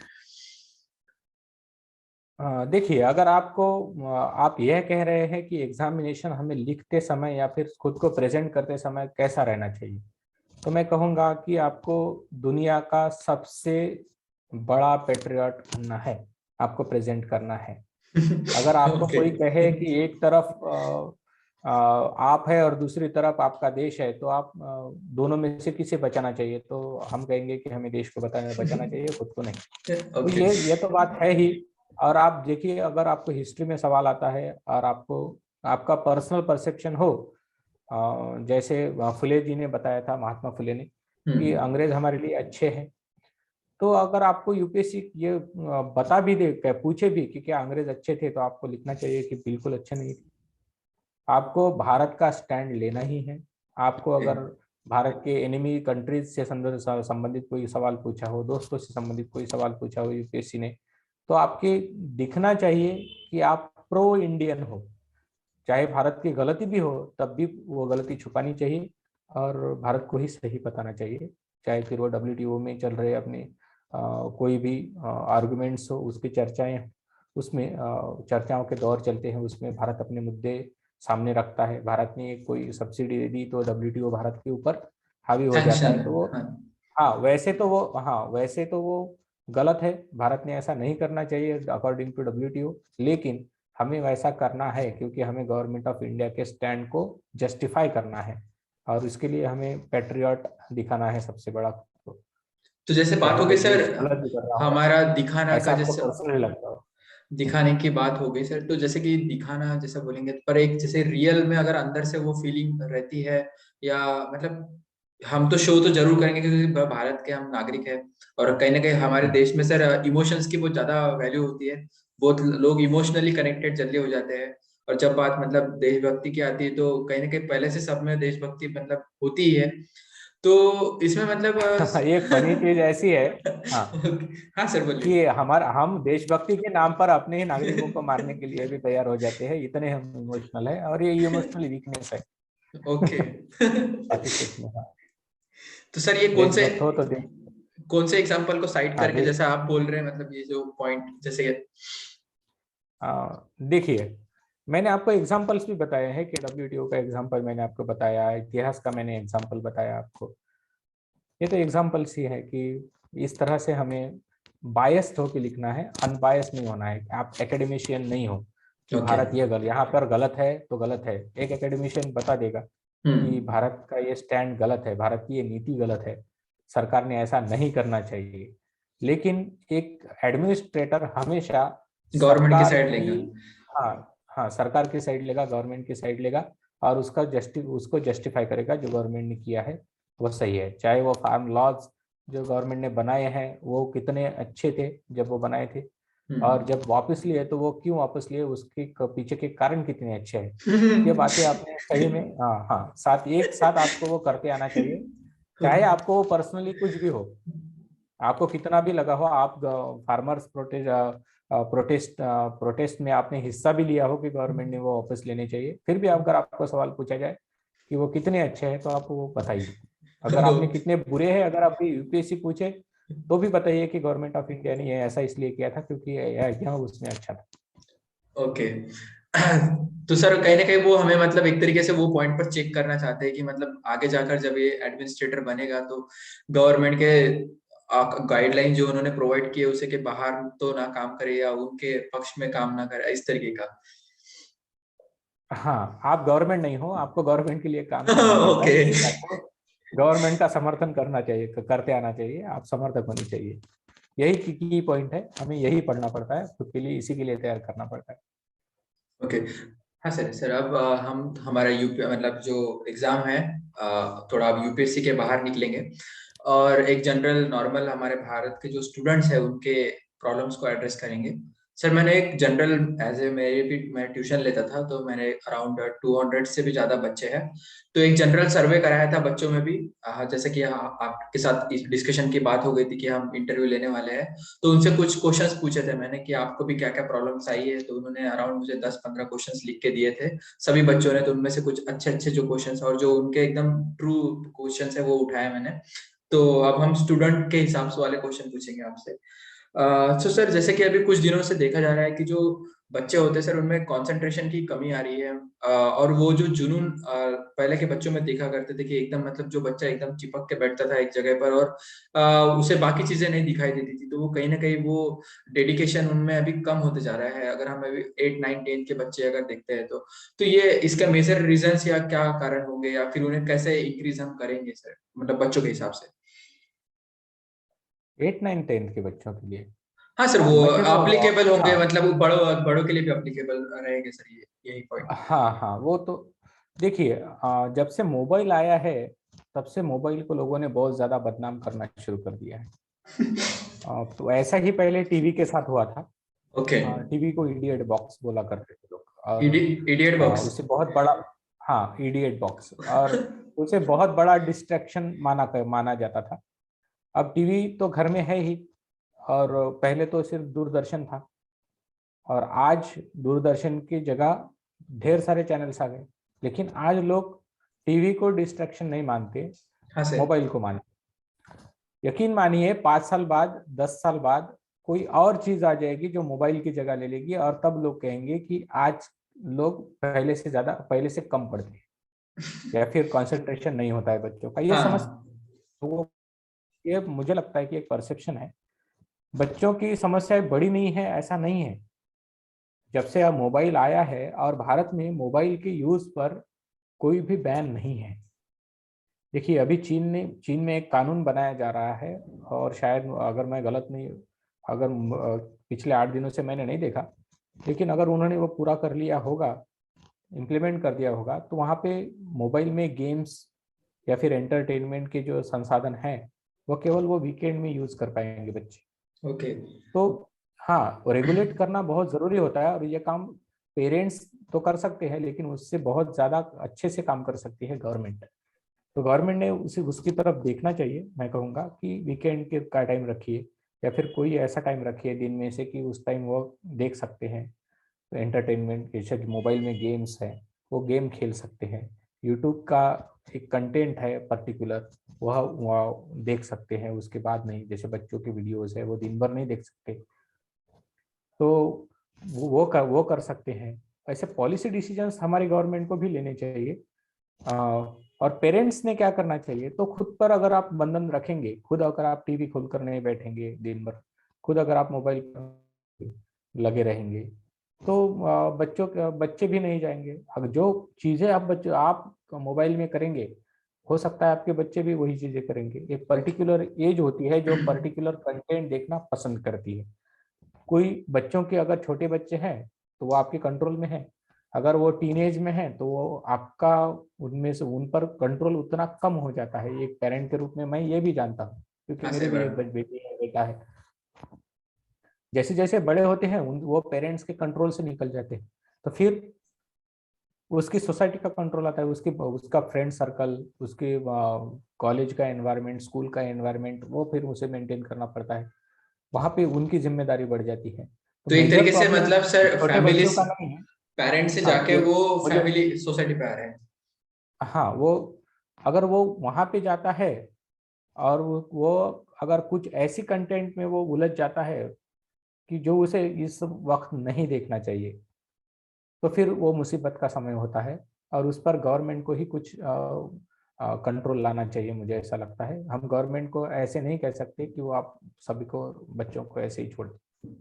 देखिए, अगर आप यह कह रहे हैं कि एग्जामिनेशन हमें लिखते समय या फिर खुद को प्रेजेंट करते समय कैसा रहना चाहिए, तो मैं कहूँगा कि आपको दुनिया का सबसे बड़ा पेट्रियट बनना है, आपको प्रेजेंट करना है। अगर आपको ओके कोई कहे कि एक तरफ आप है और दूसरी तरफ आपका देश है, तो आप दोनों में से किसे बचाना चाहिए, तो हम कहेंगे कि हमें देश को बचाना चाहिए, खुद को नहीं। तो ओके ये तो बात है ही। और आप देखिए, अगर आपको हिस्ट्री में सवाल आता है और आपको आपका पर्सनल परसेप्शन हो, जैसे फुले जी ने बताया था, महात्मा फुले ने, कि अंग्रेज हमारे लिए अच्छे हैं, तो अगर आपको यूपीएससी ये बता भी दे, पूछे भी कि क्या अंग्रेज अच्छे थे, तो आपको लिखना चाहिए कि बिल्कुल अच्छे नहीं थे। आपको भारत का स्टैंड लेना ही है। आपको अगर भारत के एनिमी कंट्रीज से संबंधित कोई सवाल पूछा हो, दोस्तों से संबंधित कोई सवाल पूछा हो यूपीएससी ने, तो आपके दिखना चाहिए कि आप प्रो इंडियन हो। चाहे भारत की गलती भी हो तब भी वो गलती छुपानी चाहिए और भारत को ही सही बताना चाहिए। चाहे फिर वो डब्ल्यूटीओ में चल रहे अपने कोई भी आर्गुमेंट्स हो, उसकी चर्चाएं, उसमें चर्चाओं के दौर चलते हैं, उसमें भारत अपने मुद्दे सामने रखता है। भारत ने कोई सब्सिडी दे दी तो डब्ल्यूटीओ भारत के ऊपर हावी हो जाता सैंक्शन। है, तो वो, हाँ वैसे तो वो गलत है। भारत ने ऐसा नहीं करना चाहिए अकॉर्डिंग टू डब्ल्यूटीओ, लेकिन हमें वैसा करना है क्योंकि हमें गवर्नमेंट ऑफ इंडिया के स्टैंड को जस्टिफाई करना है, और इसके लिए हमें पैट्रियट दिखाना है सबसे बड़ा। तो तो जैसे बात चाहे हो गई वो सर देश गलत भी कर रहा हो, हमारा दिखाना का, ऐसा आपको जैसे पर्सनली लगता हो। दिखाने की बात हो गई सर, तो जैसे कि दिखाना जैसा बोलेंगे, पर एक जैसे रियल में अगर अंदर से वो फीलिंग रहती है, या मतलब हम तो शो तो जरूर करेंगे क्योंकि भारत के हम नागरिक हैं, और कहीं ना कहीं हमारे हम्म। देश में सर इमोशंस की बहुत ज्यादा वैल्यू होती है। बहुत लोग इमोशनली कनेक्टेड जल्दी हो जाते हैं, और जब बात मतलब देशभक्ति की आती है तो कहीं ना कहीं पहले से सब में देशभक्ति मतलब होती ही है। तो इसमें मतलब एक फनी चीज ऐसी है, हाँ, हाँ सर बोलिए। कि हम देशभक्ति के नाम पर अपने ही नागरिकों को मारने के लिए भी तैयार हो जाते हैं, इतने हम इमोशनल है, और ये इमोशनल वीकनेस है। ओके बाकी कुछ नहीं। हाँ, तो सर ये देशभक्त हो तो देश। कौन से एग्जांपल को साइट हाँ करके जैसा आप बोल रहे हैं, मतलब ये जो पॉइंट जैसे देखिए, मैंने आपको एग्जांपल्स भी बताए हैं कि डब्ल्यूटीओ का एग्जांपल मैंने आपको बताया, इतिहास का मैंने एग्जांपल बताया आपको। ये तो एग्जांपल्स ही है कि इस तरह से हमें बायस्ड होकर लिखना है, अनबायस्ड नहीं होना है। आप एकेडमिशियन नहीं हो कि ओके। भारत ये यहाँ पर गलत है तो गलत है। एक एकेडमिशियन बता देगा कि हम्म। भारत का ये स्टैंड गलत है, भारत की ये नीति गलत है, सरकार ने ऐसा नहीं करना चाहिए। लेकिन एक एडमिनिस्ट्रेटर हमेशा गवर्नमेंट की सरकार साइड की, लेगा। हाँ हाँ, सरकार की साइड लेगा, गवर्नमेंट की साइड लेगा, और उसको जस्टिफाई करेगा जो गवर्नमेंट ने किया है वो सही है। चाहे वो फार्म लॉज जो गवर्नमेंट ने बनाए हैं वो कितने अच्छे थे जब वो बनाए थे, और हम्म। जब वापस लिए तो वो क्यों वापस लिए, उसके पीछे के कारण कितने अच्छे हैं। ये बातें आपने सही में, हाँ हाँ, साथ एक साथ आपको वो करते आना चाहिए। चाहे आपको वो पर्सनली कुछ भी हो, आपको कितना भी लगा हो, आप फार्मर्स प्रोटेस्ट में आपने हिस्सा भी लिया हो कि गवर्नमेंट ने वो वापस लेने चाहिए, फिर भी अगर आपको सवाल पूछा जाए कि वो कितने अच्छे हैं तो आप वो बताइए। अगर वो आपने कितने बुरे हैं, अगर आपकी यूपीएससी पूछे तो भी बताइए कि गवर्नमेंट ऑफ इंडिया ने ये ऐसा इसलिए किया था क्योंकि यह उसमें अच्छा था। ओके। तो सर कहीं ना कहीं वो हमें मतलब एक तरीके से वो पॉइंट पर चेक करना चाहते हैं कि मतलब आगे जाकर जब ये एडमिनिस्ट्रेटर बनेगा तो गवर्नमेंट के गाइडलाइन जो उन्होंने प्रोवाइड किए उसे के बाहर तो ना काम करे या उनके पक्ष में काम ना करे, इस तरीके का। हाँ, आप गवर्नमेंट नहीं हो, आपको गवर्नमेंट के लिए काम करना पड़ता है, ओके। इसलिए आपको गवर्नमेंट का समर्थन करना चाहिए, करते आना चाहिए, आप समर्थक होने चाहिए। यही की पॉइंट है, हमें यही पढ़ना पड़ता है खुद के लिए, इसी के लिए तैयार करना पड़ता है। ओके। हाँ सर, अब हम हमारा यूपी मतलब जो एग्जाम है, थोड़ा अब यूपीएससी के बाहर निकलेंगे और एक जनरल नॉर्मल हमारे भारत के जो स्टूडेंट्स हैं उनके प्रॉब्लम्स को एड्रेस करेंगे। सर मैंने एक जनरल एज ए मेरे भी मैं ट्यूशन लेता था तो मैंने अराउंड 200 से भी ज्यादा बच्चे हैं, तो एक जनरल सर्वे कराया था बच्चों में भी। जैसे कि आपके साथ इस डिस्कशन की बात हो गई थी कि हम इंटरव्यू लेने वाले हैं, तो उनसे कुछ क्वेश्चंस पूछे थे मैंने कि आपको भी क्या क्या प्रॉब्लम्स आई है, तो उन्होंने अराउंड मुझे 10-15 क्वेश्चंस लिख के दिए थे सभी बच्चों ने। तो उनमें से कुछ अच्छे अच्छे जो क्वेश्चंस और जो उनके एकदम ट्रू क्वेश्चंस है वो उठाए मैंने। तो अब हम स्टूडेंट के हिसाब से वाले क्वेश्चन पूछेंगे आपसे। तो सर जैसे कि अभी कुछ दिनों से देखा जा रहा है कि जो बच्चे होते हैं सर उनमें कंसंट्रेशन की कमी आ रही है, और वो जो जुनून पहले के बच्चों में देखा करते थे कि एकदम मतलब जो बच्चा एकदम चिपक के बैठता था एक जगह पर और उसे बाकी चीजें नहीं दिखाई देती थी, तो वो कहीं ना कहीं वो डेडिकेशन उनमें अभी कम होते जा रहा है। अगर हम अभी 8 9 10 के बच्चे अगर देखते हैं तो ये इसका मेजर रीजंस या क्या कारण होंगे या फिर उन्हें कैसे इंक्रीज हम करेंगे सर, मतलब बच्चों के हिसाब से। 8 9 10 के बच्चों के लिए, हाँ सर, हाँ वो मुझे तो, अप्लीकेबल होंगे, हाँ मतलब वो बड़ों बड़ों के लिए भी अप्लीकेबल रहेंगे सर, ये यही पॉइंट है। हाँ हाँ, वो तो देखिए, जब से मोबाइल आया है तब से मोबाइल को लोगों ने बहुत ज्यादा बदनाम करना शुरू कर दिया है। तो ऐसा ही पहले टीवी के साथ हुआ था। ओके। टीवी को इडियट बॉक्स बोला करते थे लोग, और इडियट बॉक्स। उसे बहुत बड़ा, हाँ इडियट बॉक्स, और उसे बहुत बड़ा डिस्ट्रैक्शन माना जाता था। अब टीवी तो घर में है ही, और पहले तो सिर्फ दूरदर्शन था, और आज दूरदर्शन की जगह ढेर सारे चैनल्स आ गए। लेकिन आज लोग टीवी को डिस्ट्रैक्शन नहीं मानते, हाँ सर। मोबाइल को मानते। यकीन मानिए 5 साल बाद, 10 साल बाद कोई और चीज आ जाएगी जो मोबाइल की जगह ले लेगी, और तब लोग कहेंगे कि आज लोग पहले से कम पढ़ते हैं, या फिर कंसंट्रेशन नहीं होता है बच्चों का। ये समझ, हाँ। वो ये मुझे लगता है कि एक परसेप्शन है। बच्चों की समस्याएं बड़ी नहीं है ऐसा नहीं है। जब से अब मोबाइल आया है, और भारत में मोबाइल के यूज पर कोई भी बैन नहीं है। देखिए, अभी चीन में एक कानून बनाया जा रहा है, और शायद अगर मैं गलत नहीं, अगर पिछले 8 दिनों से मैंने नहीं देखा, लेकिन अगर उन्होंने वो पूरा कर लिया होगा, इम्प्लीमेंट कर दिया होगा, तो वहाँ पे मोबाइल में गेम्स या फिर एंटरटेनमेंट के जो संसाधन हैं वो केवल वो वीकेंड में यूज कर पाएंगे बच्चे। ओके। तो हाँ, रेगुलेट करना बहुत जरूरी होता है, और ये काम पेरेंट्स तो कर सकते हैं, लेकिन उससे बहुत ज्यादा अच्छे से काम कर सकती है गवर्नमेंट। तो गवर्नमेंट ने उसे उसकी तरफ देखना चाहिए। मैं कहूँगा कि वीकेंड के का टाइम रखिए, या फिर कोई ऐसा टाइम रखिए दिन में से कि उस टाइम वो देख सकते हैं एंटरटेनमेंट। जैसे कि मोबाइल में गेम्स हैं, वो गेम खेल सकते हैं। यूट्यूब का एक कंटेंट है पर्टिकुलर, वह देख सकते हैं। उसके बाद नहीं, जैसे बच्चों की वीडियोस है वो दिन भर नहीं देख सकते। तो वो कर सकते हैं। ऐसे पॉलिसी डिसीजंस हमारी गवर्नमेंट को भी लेने चाहिए। और पेरेंट्स ने क्या करना चाहिए, तो खुद पर अगर आप बंधन रखेंगे, खुद अगर आप टीवी खोलकर नहीं बैठेंगे दिन भर, खुद अगर आप मोबाइल पर लगे रहेंगे, तो बच्चे भी नहीं जाएंगे। अगर जो चीजें आप मोबाइल में करेंगे, हो सकता है आपके बच्चे भी वही चीजें करेंगे। एक पर्टिकुलर एज होती है जो पर्टिकुलर कंटेंट देखना पसंद करती है। कोई बच्चों के अगर छोटे बच्चे हैं तो वो आपके कंट्रोल में है, अगर वो टीनेज में है तो वो आपका उनमें से उन पर कंट्रोल उतना कम हो जाता है। एक पेरेंट के रूप में मैं ये भी जानता हूँ, क्योंकि हाँ मेरी सही भी एक बात। बेटी है, बेटा है। जैसे जैसे बड़े होते हैं वो पेरेंट्स के कंट्रोल से निकल जाते हैं, तो फिर उसकी सोसाइटी का कंट्रोल आता है, उसकी उसका फ्रेंड सर्कल, उसके कॉलेज का एनवायरनमेंट, स्कूल का एनवायरनमेंट, वो फिर उसे मेंटेन करना पड़ता है। वहां पे उनकी जिम्मेदारी बढ़ जाती है। तो तो एक मेजर तरीके से प्रॉब्लम मतलब सर छोटे फैमिली बच्चों का नहीं है। पेरेंट्स से हाँ जाके वो वो जो फैमिली सोसाइटी पे आ रहे हैं। हाँ वो अगर वो वहां पे जाता है और वो अगर कुछ ऐसी कंटेंट में वो उलझ जाता है कि जो उसे इस वक्त नहीं देखना चाहिए, तो फिर वो मुसीबत का समय होता है। और उस पर गवर्नमेंट को ही कुछ कंट्रोल लाना चाहिए, मुझे ऐसा लगता है। हम गवर्नमेंट को ऐसे नहीं कह सकते कि वो आप सभी को बच्चों को ऐसे ही छोड़ दें।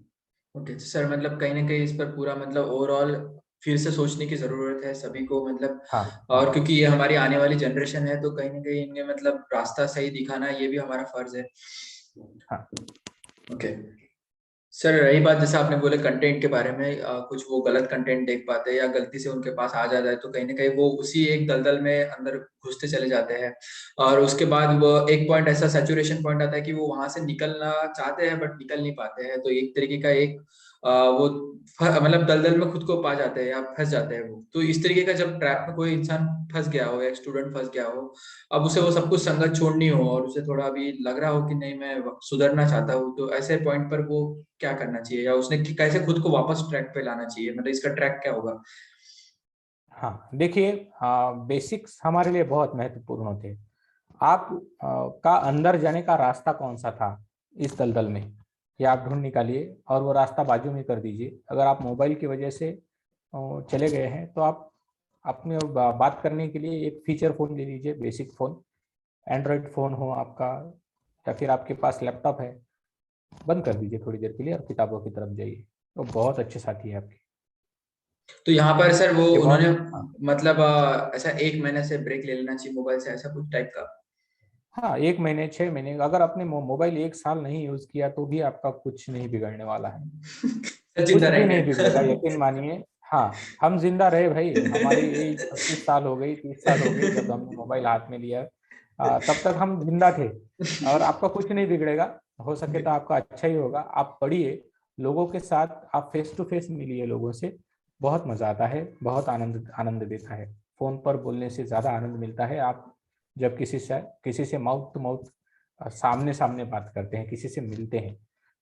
ओके तो सर मतलब कहीं ना कहीं इस पर पूरा मतलब ओवरऑल फिर से सोचने की जरूरत है सभी को मतलब। हाँ और हाँ क्योंकि ये हमारी आने वाली जनरेशन है तो कहीं ना कहीं इन्हें मतलब रास्ता सही दिखाना ये भी हमारा फर्ज है। हाँ ओके सर रही बात जैसे आपने बोले कंटेंट के बारे में, कुछ वो गलत कंटेंट देख पाते हैं या गलती से उनके पास आ जाता है तो कहीं ना कहीं वो उसी एक दलदल में अंदर घुसते चले जाते हैं। और उसके बाद वो एक पॉइंट ऐसा सैचुरेशन पॉइंट आता है कि वो वहां से निकलना चाहते हैं बट निकल नहीं पाते हैं, तो एक तरीके का एक वो मतलब दलदल में खुद को पा जाते हैं या फंस जाते हैं वो। तो इस तरीके का जब ट्रैप में कोई इंसान फंस गया हो या स्टूडेंट फंस गया हो, अब उसे वो सब कुछ संगत छोड़नी हो और उसे थोड़ा अभी लग रहा हो कि नहीं मैं सुधरना चाहता हूँ, तो ऐसे पॉइंट पर वो क्या करना चाहिए या उसने कैसे खुद को वापस ट्रैक पे लाना चाहिए, मतलब इसका ट्रैक क्या होगा? हाँ देखिए, बेसिक्स हमारे लिए बहुत महत्वपूर्ण होते हैं। आप का अंदर जाने का रास्ता कौन सा था इस दलदल में, ये आप ढूंढ निकालिए और वो रास्ता बाजू में कर दीजिए। अगर आप मोबाइल की वजह से चले गए हैं तो आप अपने बात करने के लिए एक फीचर फोन ले लीजिए, बेसिक फोन, एंड्रॉयड फोन हो आपका, या फिर आपके पास लैपटॉप है, बंद कर दीजिए थोड़ी देर के लिए और किताबों की तरफ जाइए। तो बहुत अच्छे साथी है आपके। तो यहाँ पर सर वो ये उन्होंने बहुत हाँ। मतलब ऐसा एक महीने से ब्रेक ले लेना चाहिए मोबाइल से, ऐसा कुछ टाइप का? हाँ 1 महीने 6 महीने, अगर आपने मोबाइल 1 साल नहीं यूज किया तो भी आपका कुछ नहीं बिगड़ने वाला है। जिंदा कुछ भी रहेंगे। नहीं बिगड़ेगा, यकीन मानिए। हाँ हम जिंदा रहे भाई, हमारी एज 25 साल हो गई, 30 साल हो गई जब हमने मोबाइल हाथ में लिया। तब तक हम जिंदा थे। और आपका कुछ नहीं बिगड़ेगा। हो सके तो आपका अच्छा ही होगा। आप पढ़िए, लोगों के साथ आप फेस टू फेस मिलिए लोगों से, बहुत मजा आता है, बहुत आनंद आनंद देता है। फोन पर बोलने से ज्यादा आनंद मिलता है आप जब किसी से माउथ टू माउथ, सामने सामने बात करते हैं, किसी से मिलते हैं।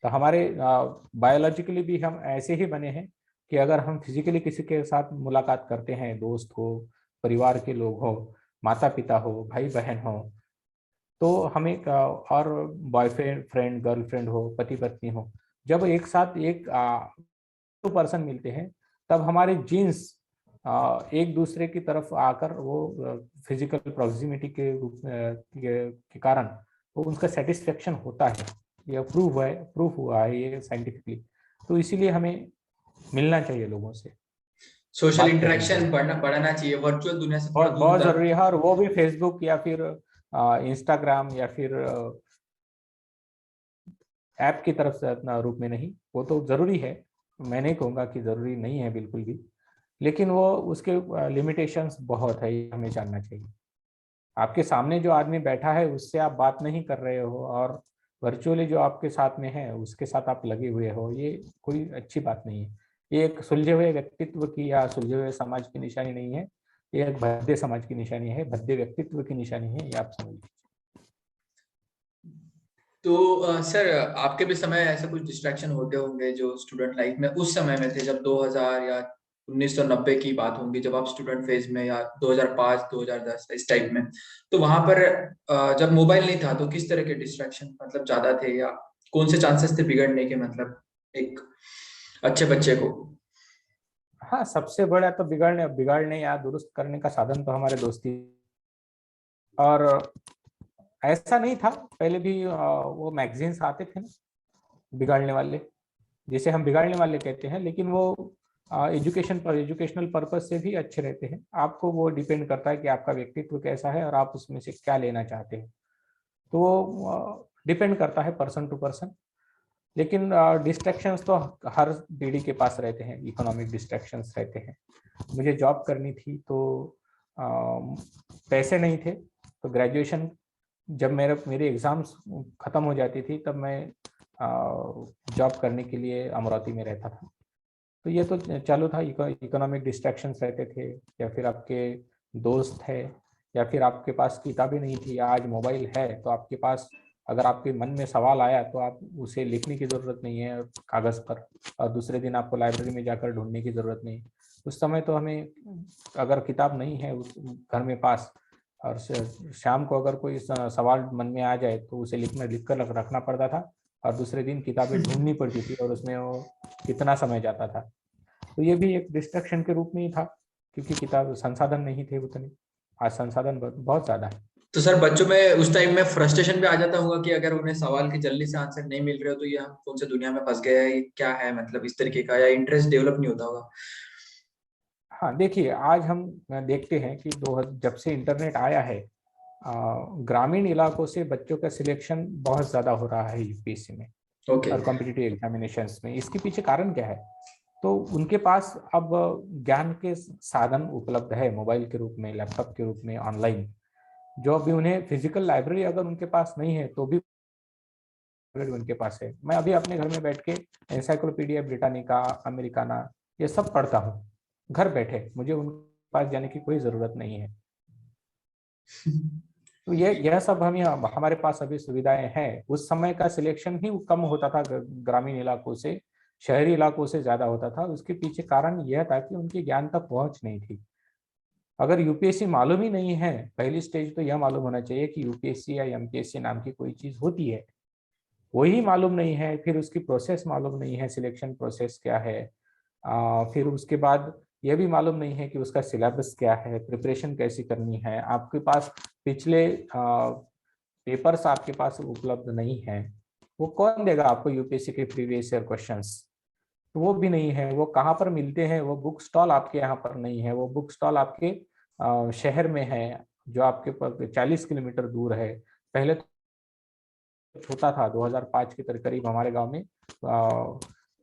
तो हमारे बायोलॉजिकली भी हम ऐसे ही बने हैं कि अगर हम फिजिकली किसी के साथ मुलाकात करते हैं, दोस्त हो, परिवार के लोग हो, माता पिता हो, भाई बहन हो, तो हमें और बॉयफ्रेंड फ्रेंड गर्लफ्रेंड हो, पति पत्नी हो, जब एक साथ एक टू पर्सन मिलते हैं, तब हमारे जीन्स एक दूसरे की तरफ आकर वो फिजिकल प्रॉक्सिमिटी के रूप के कारण वो उनका सेटिस्फेक्शन होता है। ये प्रूफ हुआ है ये साइंटिफिकली। तो इसीलिए हमें मिलना चाहिए लोगों से, सोशल बात करनी इंटरेक्शन चाहिए। बढ़ाना चाहिए, वर्चुअल दुनिया से थोड़ा बहुत दूर बहुत जरूरी है, और वो भी फेसबुक या फिर इंस्टाग्राम या फिर ऐप की तरफ से अपना रूप में नहीं। वो तो जरूरी है, मैं नहीं कहूँगा कि जरूरी नहीं है बिल्कुल भी, लेकिन वो उसके लिमिटेशंस बहुत है, ये हमें जानना चाहिए। आपके सामने जो आदमी बैठा है उससे आप बात नहीं कर रहे हो, और वर्चुअली जो आपके साथ में है उसके साथ आप लगे हुए हो, ये कोई अच्छी बात नहीं है। ये एक सुलझे हुए व्यक्तित्व की या सुलझे हुए समाज की निशानी नहीं है, ये एक भद्दे समाज की निशानी है, भद्दे व्यक्तित्व की निशानी है, ये आप समझ लीजिए। तो सर आपके भी समय ऐसे कुछ डिस्ट्रैक्शन होते होंगे जो स्टूडेंट लाइफ में उस समय में थे, जब 2000 या 1990 की बात होंगी जब आप स्टूडेंट फेज में, या 2005 2010 इस टाइप में, तो वहां पर जब मोबाइल नहीं था तो किस तरह के डिस्ट्रैक्शन मतलब ज्यादा थे, या कौन से चांसेस थे बिगड़ने के, मतलब एक अच्छे बच्चे को। हाँ, सबसे बड़ा तो बिगाड़ने या दुरुस्त करने का साधन तो हमारे दोस्ती। और ऐसा नहीं था पहले भी, वो मैगजीन्स आते थे ना बिगाड़ने वाले, जिसे हम बिगाड़ने वाले कहते हैं, लेकिन वो एजुकेशनल पर्पज से भी अच्छे रहते हैं। आपको वो डिपेंड करता है कि आपका व्यक्तित्व कैसा है और आप उसमें से क्या लेना चाहते हैं। तो वो डिपेंड करता है पर्सन टू पर्सन। लेकिन डिस्ट्रैक्शंस तो हर पीढ़ी के पास रहते हैं, इकोनॉमिक डिस्ट्रैक्शंस रहते हैं। मुझे जॉब करनी थी तो अ, पैसे नहीं थे, तो ग्रेजुएशन जब मेरी एग्जाम्स खत्म हो जाती थी तब मैं जॉब करने के लिए अमरावती में रहता था। तो ये तो चालू था, इकोनॉमिक डिस्ट्रैक्शंस रहते थे, या फिर आपके दोस्त है, या फिर आपके पास किताबें नहीं थी। आज मोबाइल है तो आपके पास अगर आपके मन में सवाल आया तो आप उसे लिखने की जरूरत नहीं है कागज पर, और दूसरे दिन आपको लाइब्रेरी में जाकर ढूंढने की जरूरत नहीं। उस समय तो हमें अगर किताब नहीं है उस घर में पास, और शाम को अगर कोई सवाल मन में आ जाए तो उसे लिख कर रखना पड़ता था, और दूसरे दिन किताबें ढूंढनी पड़ती थी, और उसमें वो कितना समय जाता था। तो ये भी एक डिस्ट्रक्शन के रूप में ही था, क्योंकि किताब संसाधन नहीं थे उतने। आज संसाधन बहुत ज्यादा है। तो सर बच्चों में उस टाइम में फ्रस्ट्रेशन भी आ जाता होगा कि अगर उन्हें सवाल के जल्दी से आंसर नहीं मिल रहे हो तो ये हम कौन सी दुनिया में फंस गए हैं, ये क्या है, मतलब इस तरीके का, या इंटरेस्ट डेवलप नहीं होता होगा। हाँ, देखिए आज हम देखते हैं कि जब से इंटरनेट आया है, ग्रामीण इलाकों से बच्चों का सिलेक्शन बहुत ज्यादा हो रहा है यूपीएससी में ओके। और कॉम्पिटिटिव एग्जामिनेशंस में। इसके पीछे कारण क्या है? तो उनके पास अब ज्ञान के साधन उपलब्ध है, मोबाइल के रूप में, लैपटॉप के रूप में, ऑनलाइन। जो अभी उन्हें फिजिकल लाइब्रेरी अगर उनके पास नहीं है तो भी लाइब्रेरी उनके पास है। मैं अभी अपने घर में बैठ के एनसाइक्लोपीडिया ब्रिटानिका, अमेरिकाना, ये सब पढ़ता हूँ घर बैठे। मुझे उनके पास जाने की कोई जरूरत नहीं है। तो ये यह सब हम यहाँ हमारे पास अभी सुविधाएं हैं। उस समय का सिलेक्शन ही कम होता था ग्रामीण इलाकों से, शहरी इलाकों से ज्यादा होता था। उसके पीछे कारण यह था कि उनके ज्ञान तक पहुंच नहीं थी। अगर यूपीएससी मालूम ही नहीं है, पहली स्टेज तो यह मालूम होना चाहिए कि यूपीएससी या एमपीएससी नाम की कोई चीज होती है। वही मालूम नहीं है, फिर उसकी प्रोसेस मालूम नहीं है, सिलेक्शन प्रोसेस क्या है। फिर उसके बाद यह भी मालूम नहीं है कि उसका सिलेबस क्या है, प्रिपरेशन कैसी करनी है। आपके पास पिछले पेपर्स आपके पास उपलब्ध नहीं है। वो कौन देगा आपको यूपीएससी के प्रीवियस ईयर क्वेश्चंस? तो वो भी नहीं है। वो कहाँ पर मिलते हैं? वो बुक स्टॉल आपके यहाँ पर नहीं है। वो बुक स्टॉल आपके शहर में है, जो आपके 40 किलोमीटर दूर है। पहले तो छोटा था, 2005 के करीब हमारे गांव में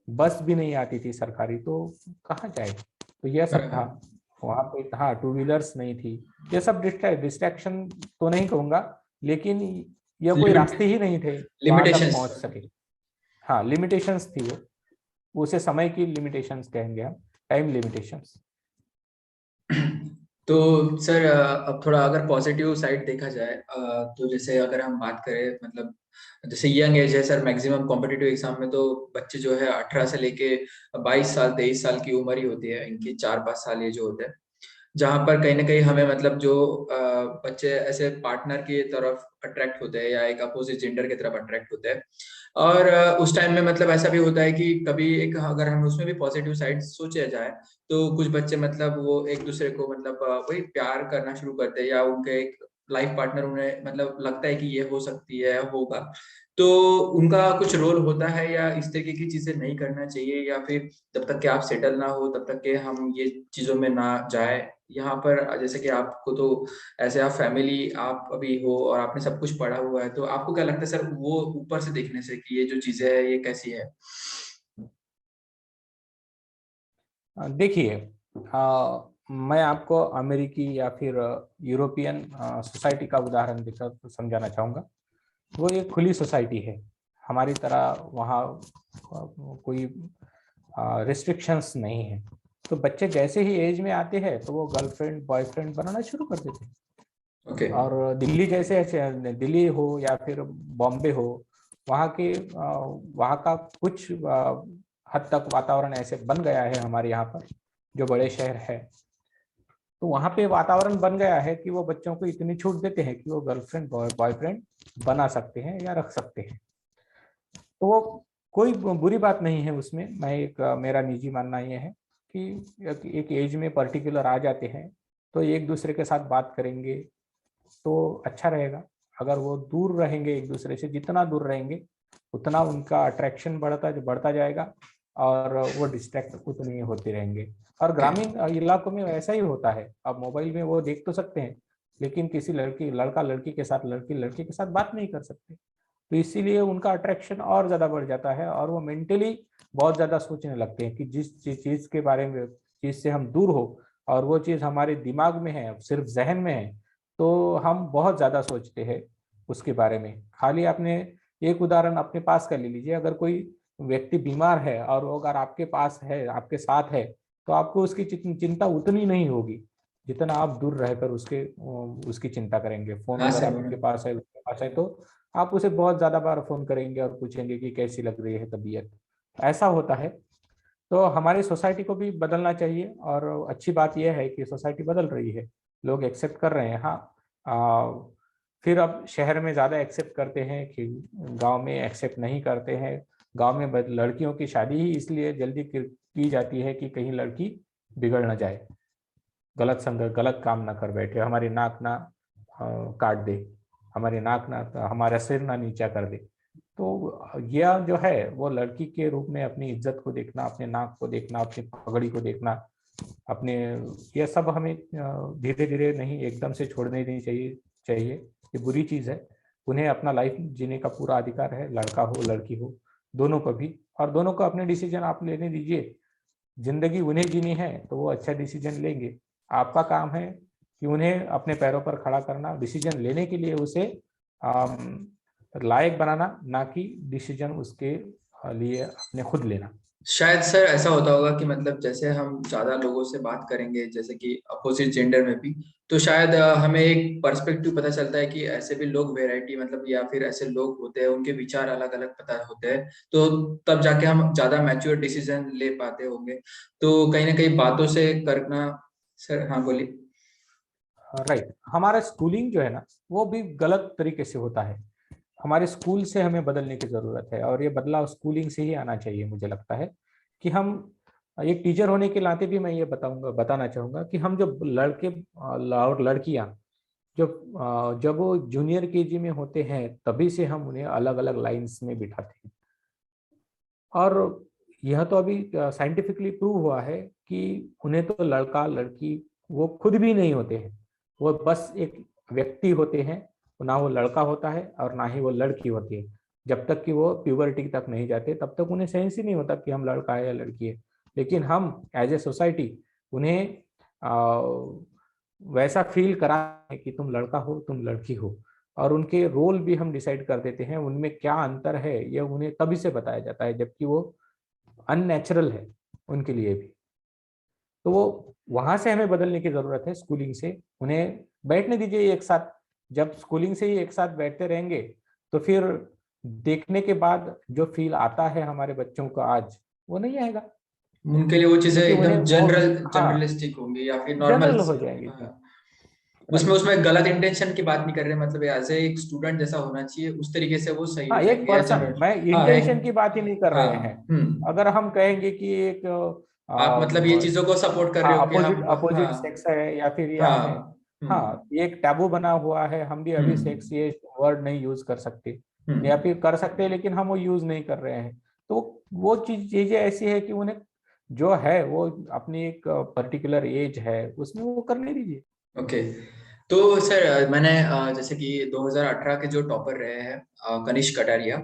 बस भी नहीं आती थी सरकारी, तो कहाँ जाए? तो यह सब था वहाँ पे। हाँ, टू व्हीलर्स नहीं थी। ये सब डिस्ट्रैक्शन तो नहीं कहूंगा, लेकिन यह कोई लिमिट रास्ते ही नहीं थे वहां तक लिमिटेशंस। पहुंच सके। हाँ, लिमिटेशंस थी वो। उसे समय की लिमिटेशंस कहेंगे हम, टाइम लिमिटेशंस। तो सर अब थोड़ा अगर पॉजिटिव साइड देखा जाए, तो जैसे अगर हम बात करें, मतलब जैसे यंग एज है सर, मैक्सिमम कॉम्पिटिटिव एग्जाम में तो बच्चे जो है 18 से लेके 22 साल 23 साल की उम्र ही होती है इनकी, 4-5 साल ये जो होते हैं, जहां पर कहीं ना कहीं हमें मतलब जो बच्चे ऐसे पार्टनर की तरफ अट्रैक्ट होते हैं या एक अपोजिट जेंडर की तरफ अट्रैक्ट होते हैं। और उस टाइम में मतलब ऐसा भी होता है कि कभी एक, अगर हम उसमें भी पॉजिटिव साइड सोचे जाए, तो कुछ बच्चे मतलब वो एक दूसरे को मतलब वही प्यार करना शुरू करते हैं, या उनके एक लाइफ पार्टनर उन्हें मतलब लगता है कि ये हो सकती है, होगा। तो उनका कुछ रोल होता है, या इस तरीके की चीजें नहीं करना चाहिए, या फिर जब तक कि आप सेटल ना हो तब तक के हम ये चीजों में ना जाए। यहाँ पर जैसे कि आपको तो ऐसे आप फैमिली आप अभी हो और आपने सब कुछ पढ़ा हुआ है, तो आपको क्या लगता है सर वो ऊपर से देखने से कि ये जो चीजें है ये कैसी है। देखिए, मैं आपको अमेरिकी या फिर यूरोपियन सोसाइटी का उदाहरण देकर समझाना चाहूँगा। वो एक खुली सोसाइटी है, हमारी तरह वहाँ कोई रिस्ट्रिक्शंस नहीं है। तो बच्चे जैसे ही एज में आते हैं तो वो गर्लफ्रेंड बॉयफ्रेंड बनाना शुरू कर देते हैं। ओके। और दिल्ली जैसे, दिल्ली हो या फिर बॉम्बे हो, वहाँ के वहाँ का कुछ हद तक वातावरण ऐसे बन गया है हमारे यहाँ पर, जो बड़े शहर है। तो वहाँ पे वातावरण बन गया है कि वो बच्चों को इतनी छूट देते हैं कि वो गर्लफ्रेंड बॉयफ्रेंड बना सकते हैं या रख सकते हैं। तो वो कोई बुरी बात नहीं है उसमें। मैं एक मेरा निजी मानना ये है कि एक एज में पर्टिकुलर आ जाते हैं तो एक दूसरे के साथ बात करेंगे तो अच्छा रहेगा। अगर वो दूर रहेंगे एक दूसरे से, जितना दूर रहेंगे उतना उनका अट्रैक्शन बढ़ता जाएगा और वो डिस्ट्रैक्ट उतने ही होते रहेंगे। और ओके। ग्रामीण इलाकों में ऐसा ही होता है। अब मोबाइल में वो देख तो सकते हैं लेकिन किसी लड़का लड़की के साथ, लड़की लड़के के साथ बात नहीं कर सकते। तो इसीलिए उनका अट्रैक्शन और ज्यादा बढ़ जाता है और वो मेंटली बहुत ज्यादा सोचने लगते हैं कि जिस चीज के बारे में, चीज से हम दूर हो और वो चीज हमारे दिमाग में है, सिर्फ जहन में है, तो हम बहुत ज्यादा सोचते हैं उसके बारे में। खाली आपने एक उदाहरण अपने पास का ले लीजिए। अगर कोई व्यक्ति बीमार है और वो अगर आपके पास है, आपके साथ है, तो आपको उसकी चिंता उतनी नहीं होगी जितना आप दूर रहकर उसकी चिंता करेंगे। फोन हाँ अगर सर आपके मैडम। पास है, उसके पास है, तो आप उसे बहुत ज्यादा बार फोन करेंगे और पूछेंगे कि कैसी लग रही है तबीयत। ऐसा होता है। तो हमारी सोसाइटी को भी बदलना चाहिए और अच्छी बात यह है कि सोसाइटी बदल रही है, लोग एक्सेप्ट कर रहे हैं। हाँ, फिर अब शहर में ज़्यादा एक्सेप्ट करते हैं कि गांव में एक्सेप्ट नहीं करते हैं। गांव में लड़कियों की शादी ही इसलिए जल्दी की जाती है कि कहीं लड़की बिगड़ ना जाए, गलत संगत, गलत काम ना कर बैठे, हमारी नाक ना काट दे, हमारी नाक ना, हमारा सिर ना नीचा कर दे। तो यह जो है वो लड़की के रूप में अपनी इज्जत को देखना, अपने नाक को देखना, अपनी पगड़ी को देखना, अपने, यह सब हमें धीरे धीरे नहीं, एकदम से छोड़ने नहीं चाहिए। ये बुरी चीज है। उन्हें अपना लाइफ जीने का पूरा अधिकार है, लड़का हो लड़की हो, दोनों को भी। और दोनों को अपने डिसीजन आप लेने दीजिए। जिंदगी उन्हें जीनी है तो वो अच्छा डिसीजन लेंगे। आपका काम है कि उन्हें अपने पैरों पर खड़ा करना, डिसीजन लेने के लिए उसे लायक बनाना, ना कि डिसीजन उसके लिए अपने खुद लेना। शायद सर ऐसा होता होगा कि मतलब जैसे हम ज्यादा लोगों से बात करेंगे, जैसे कि अपोजिट जेंडर में भी, तो शायद हमें एक पर्सपेक्टिव पता चलता है कि ऐसे भी लोग वैरायटी मतलब, या फिर ऐसे लोग होते हैं उनके विचार अलग अलग पता होते हैं। तो तब जाके हम ज्यादा मैच्योर डिसीजन ले पाते होंगे। तो कहीं ना कहीं बातों से करना। सर हाँ बोलिए। राइट। हमारा स्कूलिंग जो है ना वो भी गलत तरीके से होता है। हमारे स्कूल से हमें बदलने की जरूरत है और ये बदलाव स्कूलिंग से ही आना चाहिए। मुझे लगता है कि हम एक टीचर होने के नाते भी मैं ये बताना चाहूंगा कि हम जो लड़के और लड़कियां जो जब वो जूनियर केजी में होते हैं तभी से हम उन्हें अलग अलग लाइंस में बिठाते हैं। और यह तो अभी साइंटिफिकली प्रूव हुआ है कि उन्हें तो लड़का लड़की वो खुद भी नहीं होते हैं, वो बस एक व्यक्ति होते हैं। ना वो लड़का होता है और ना ही वो लड़की होती है। जब तक कि वो प्यूबर्टी तक नहीं जाते तब तक उन्हें सेंस ही नहीं होता कि हम लड़का है या लड़की है। लेकिन हम एज ए सोसाइटी उन्हें वैसा फील कराएं कि तुम लड़का हो, तुम लड़की हो। और उनके रोल भी हम डिसाइड कर देते हैं, उनमें क्या अंतर है यह उन्हें तभी से बताया जाता है जबकि वो अननेचुरल है उनके लिए भी। तो वो वहां से हमें बदलने की जरूरत है, स्कूलिंग से। उन्हें बैठने दीजिए एक साथ। जब स्कूलिंग से ही एक साथ बैठते रहेंगे तो फिर देखने के बाद जो फील आता है हमारे बच्चों को आज, वो नहीं आएगा। उनके लिए वो चीजें क्योंकि उन्हें एकदम वो, जनरल हाँ, जनरलिस्टिक होंगी या फिर नॉर्मल। जनरल हो जाएंगे। उसमें राइट। उसमें गलत इंटेंशन की बात नहीं कर रहे, मतलब एज एक स्टूडेंट जैसा होना चाहिए उस तरीके से वो सही हो हाँ, एक जाएंगे या पर्सन, जनरल। मैं हाँ एक। इंटेंशन की बात ही नहीं कर हाँ। रहे हैं। हम्म। अगर हम कहेंगे कि एक आप मतलब ये चीजों को सपोर्ट कर रहे हो कि अपोजिट हम। अपोजिट हाँ। सेक्स है या फिर यह है, हाँ। हाँ, ये एक टैबू बना हुआ है, हम भी अभी हम्म। सेक्स ये वर्ड नहीं यूज कर सकते, या हम्म। फिर कर सकते हैं लेकिन हम वो यूज नहीं कर रहे हैं। तो वो चीजें ऐसी है कि उन्हें जो है वो अपनी एक पर्टिकुलर एज है उसमें वो करने दीजिए। ओके। तो सर मैंने जैसे कि 2018 के जो टॉपर रहे हैं कनिष्क कटारिया,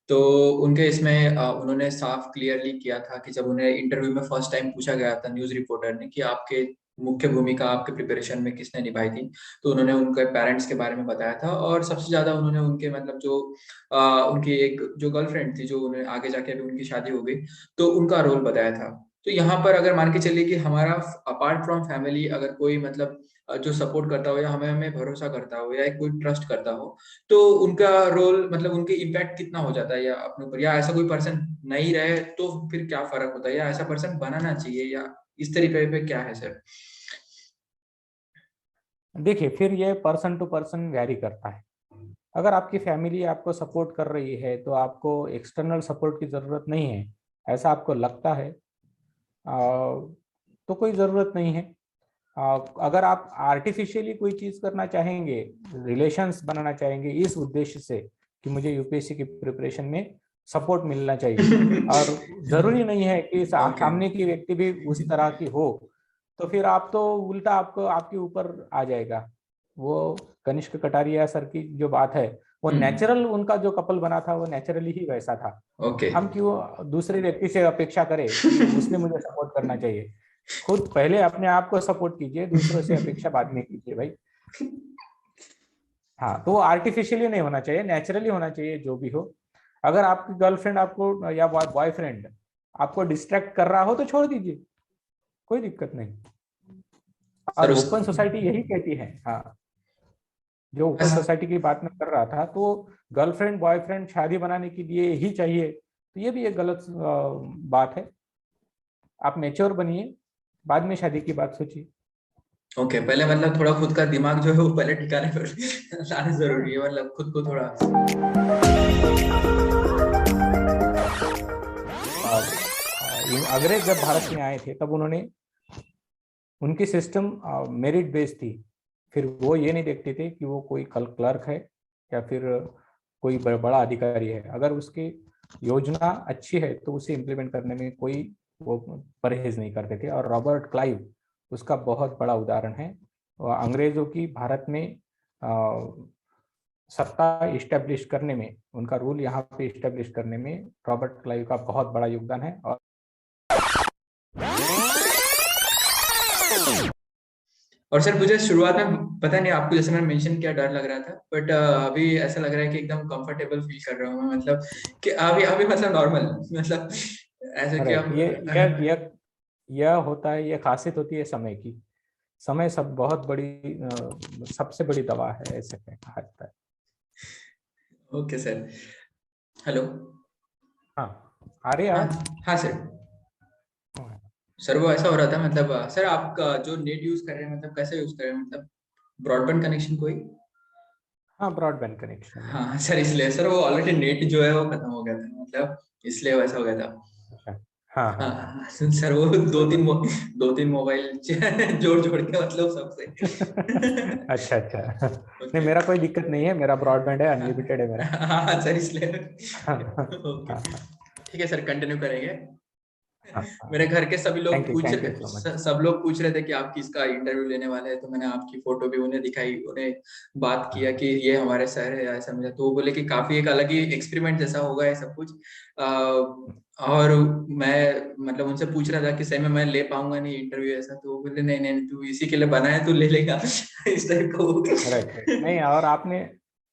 तो उनके इसमें उन्होंने साफ क्लियरली किया था कि जब उन्हें इंटरव्यू में फर्स्ट टाइम पूछा गया था न्यूज रिपोर्टर ने कि आपके मुख्य भूमिका आपके प्रिपरेशन में किसने निभाई थी, तो उन्होंने उनके पेरेंट्स के बारे में बताया था। और सबसे ज्यादा उन्होंने उनके मतलब जो उनकी एक जो गर्लफ्रेंड थी, जो उन्हें आगे जाके अभी उनकी शादी हो गई, तो उनका रोल बताया था। तो यहाँ पर अगर मान के चलिए कि हमारा अपार्ट फ्रॉम फैमिली अगर कोई मतलब जो सपोर्ट करता हो या हमें हमें भरोसा करता हो या कोई ट्रस्ट करता हो, तो उनका रोल मतलब उनके इम्पैक्ट कितना हो जाता है या अपने ऊपर, या ऐसा कोई पर्सन नहीं रहे तो फिर क्या फर्क होता है, या ऐसा पर्सन बनाना चाहिए, या इस तरीके पे क्या है सर? देखिए, फिर ये पर्सन टू पर्सन वैरी करता है। अगर आपकी फैमिली आपको सपोर्ट कर रही है तो आपको एक्सटर्नल सपोर्ट की ज़रूरत नहीं है, ऐसा आपको लगता है तो कोई ज़रूरत नहीं है। अगर आप आर्टिफिशियली कोई चीज़ करना चाहेंगे, रिलेशंस बनाना चाहेंगे इस उद्देश्य से कि मुझे यूपीएससी की प्रिपरेशन में सपोर्ट मिलना चाहिए, और ज़रूरी नहीं है कि ओके। सामने की व्यक्ति भी उस तरह की हो, तो फिर आप तो उल्टा आपको आपके ऊपर आ जाएगा। वो कनिष्क कटारिया सर की जो बात है, वो नेचुरल उनका जो कपल बना था वो नेचुरली ही वैसा था। ओके। हम क्यों दूसरे व्यक्ति से अपेक्षा करें कि उसने मुझे सपोर्ट करना चाहिए। खुद पहले अपने आप को सपोर्ट कीजिए, दूसरों से अपेक्षा बाद में कीजिए भाई। हाँ, तो वो आर्टिफिशियली नहीं होना चाहिए, नेचुरली होना चाहिए जो भी हो। अगर आपकी गर्लफ्रेंड आपको या बॉयफ्रेंड आपको डिस्ट्रैक्ट कर रहा हो तो छोड़ दीजिए, कोई दिक्कत नहीं। सर और उस ओपन सोसाइटी यही कहती है। हाँ, जो ओपन बस। सोसाइटी की बात मैं कर रहा था, तो गर्लफ्रेंड बॉयफ्रेंड शादी बनाने के लिए ही चाहिए, तो ये भी एक गलत बात है। आप मैच्योर बनिए, बाद में शादी की बात सोचिए। ओके, पहले मतलब थोड़ा खुद का दिमाग जो है वो पहले ठिकाने पर लाना जरूरी हाँ, है, मतलब खुद को थोड़ा। अंग्रेज जब भारत में आए थे तब उन्होंने, उनकी सिस्टम मेरिट बेस्ड थी। फिर वो ये नहीं देखते थे कि वो कोई क्लर्क है या फिर कोई बड़ा अधिकारी है। अगर उसकी योजना अच्छी है तो उसे इम्प्लीमेंट करने में कोई वो परहेज नहीं करते थे। और रॉबर्ट क्लाइव उसका बहुत बड़ा उदाहरण है। अंग्रेजों की भारत में सत्ता इस्टेब्लिश करने में, उनका रूल यहाँ पे इस्टेब्लिश करने में रॉबर्ट क्लाइव का बहुत बड़ा योगदान है। और सर मुझे शुरुआत में पता नहीं आपको, जैसे मैंने मेंशन किया, डर लग रहा था, बट अभी ऐसा लग रहा है कि एकदम कंफर्टेबल फील कर रहा हूँ मैं, मतलब कि अभी अभी मतलब नॉर्मल, मतलब ऐसे कि राइट, अब यह होता है, यह खासियत होती है समय की। समय सब बहुत बड़ी सबसे बड़ी दवा है, ऐसे कहा जाता है। Okay sir. हेलो। हाँ, आ रही है हाँ। आवाज? हाँ सर। सर वो ऐसा हो रहा था, मतलब सर आपका जो नेट यूज कर रहे हैं, मतलब कैसे यूज कर रहे हैं, मतलब ब्रॉडबैंड कनेक्शन कोई? हाँ, ब्रॉडबैंड कनेक्शन है। हाँ सर, इसलिए सर वो ऑलरेडी नेट जो है वो खत्म हो गया था, मतलब इसलिए वैसा हो गया था। अच्छा, हाँ हाँ हाँ। हाँ सर, वो कोई बात दो तीन मोबाइल जोड़ जोड़ के मतलब सबसे। अच्छा अच्छा। नहीं, ओके। मेरा कोई दिक्कत नहीं है, मेरा ब्रॉडबैंड है, हाँ अनलिमिटेड है मेरा। हाँ सर, इसलिए। हाँ हाँ ओके। हाँ हाँ ठीक है सर, कंटिन्यू करेंगे। हाँ मेरे हाँ। घर के सभी लोग पूछ थैंक यू रहे, सो मच। सब लोग पूछ रहे थे कि आप किसका इंटरव्यू लेने वाले हैं, तो मैंने आपकी फोटो भी उन्हें दिखाई, उन्हें बात किया कि ये हमारे सर है, ऐसा मुझे तो वो बोले कि काफी एक अलग ही एक्सपेरिमेंट जैसा होगा ये सब कुछ। और मैं मतलब उनसे पूछ रहा था कि सही में मैं ले पाऊंगा नहीं इंटरव्यू ऐसा, तो वो बोले नहीं नहीं, तू इसी के लिए बना है, तू ले लेगा। इस टाइप का राइट राइट, नहीं, और आपने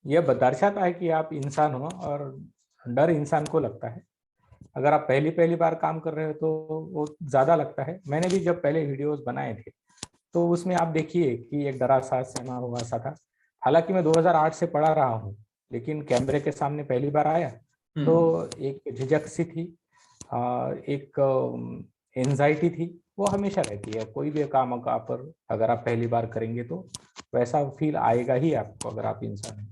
यह दर्शाता है कि आप इंसान हो, और डर इंसान को लगता है। अगर आप पहली पहली बार काम कर रहे हो तो वो ज्यादा लगता है। मैंने भी जब पहले वीडियोस बनाए थे तो उसमें आप देखिए कि एक डरा सा सहमा हुआ सा था। हालांकि मैं 2008 से पढ़ा रहा हूँ, लेकिन कैमरे के सामने पहली बार आया तो हम्म। एक झिझक सी थी, एक एंजाइटी थी। वो हमेशा रहती है, कोई भी काम का पर अगर आप पहली बार करेंगे तो वैसा फील आएगा ही आपको, अगर आप इंसान हैं।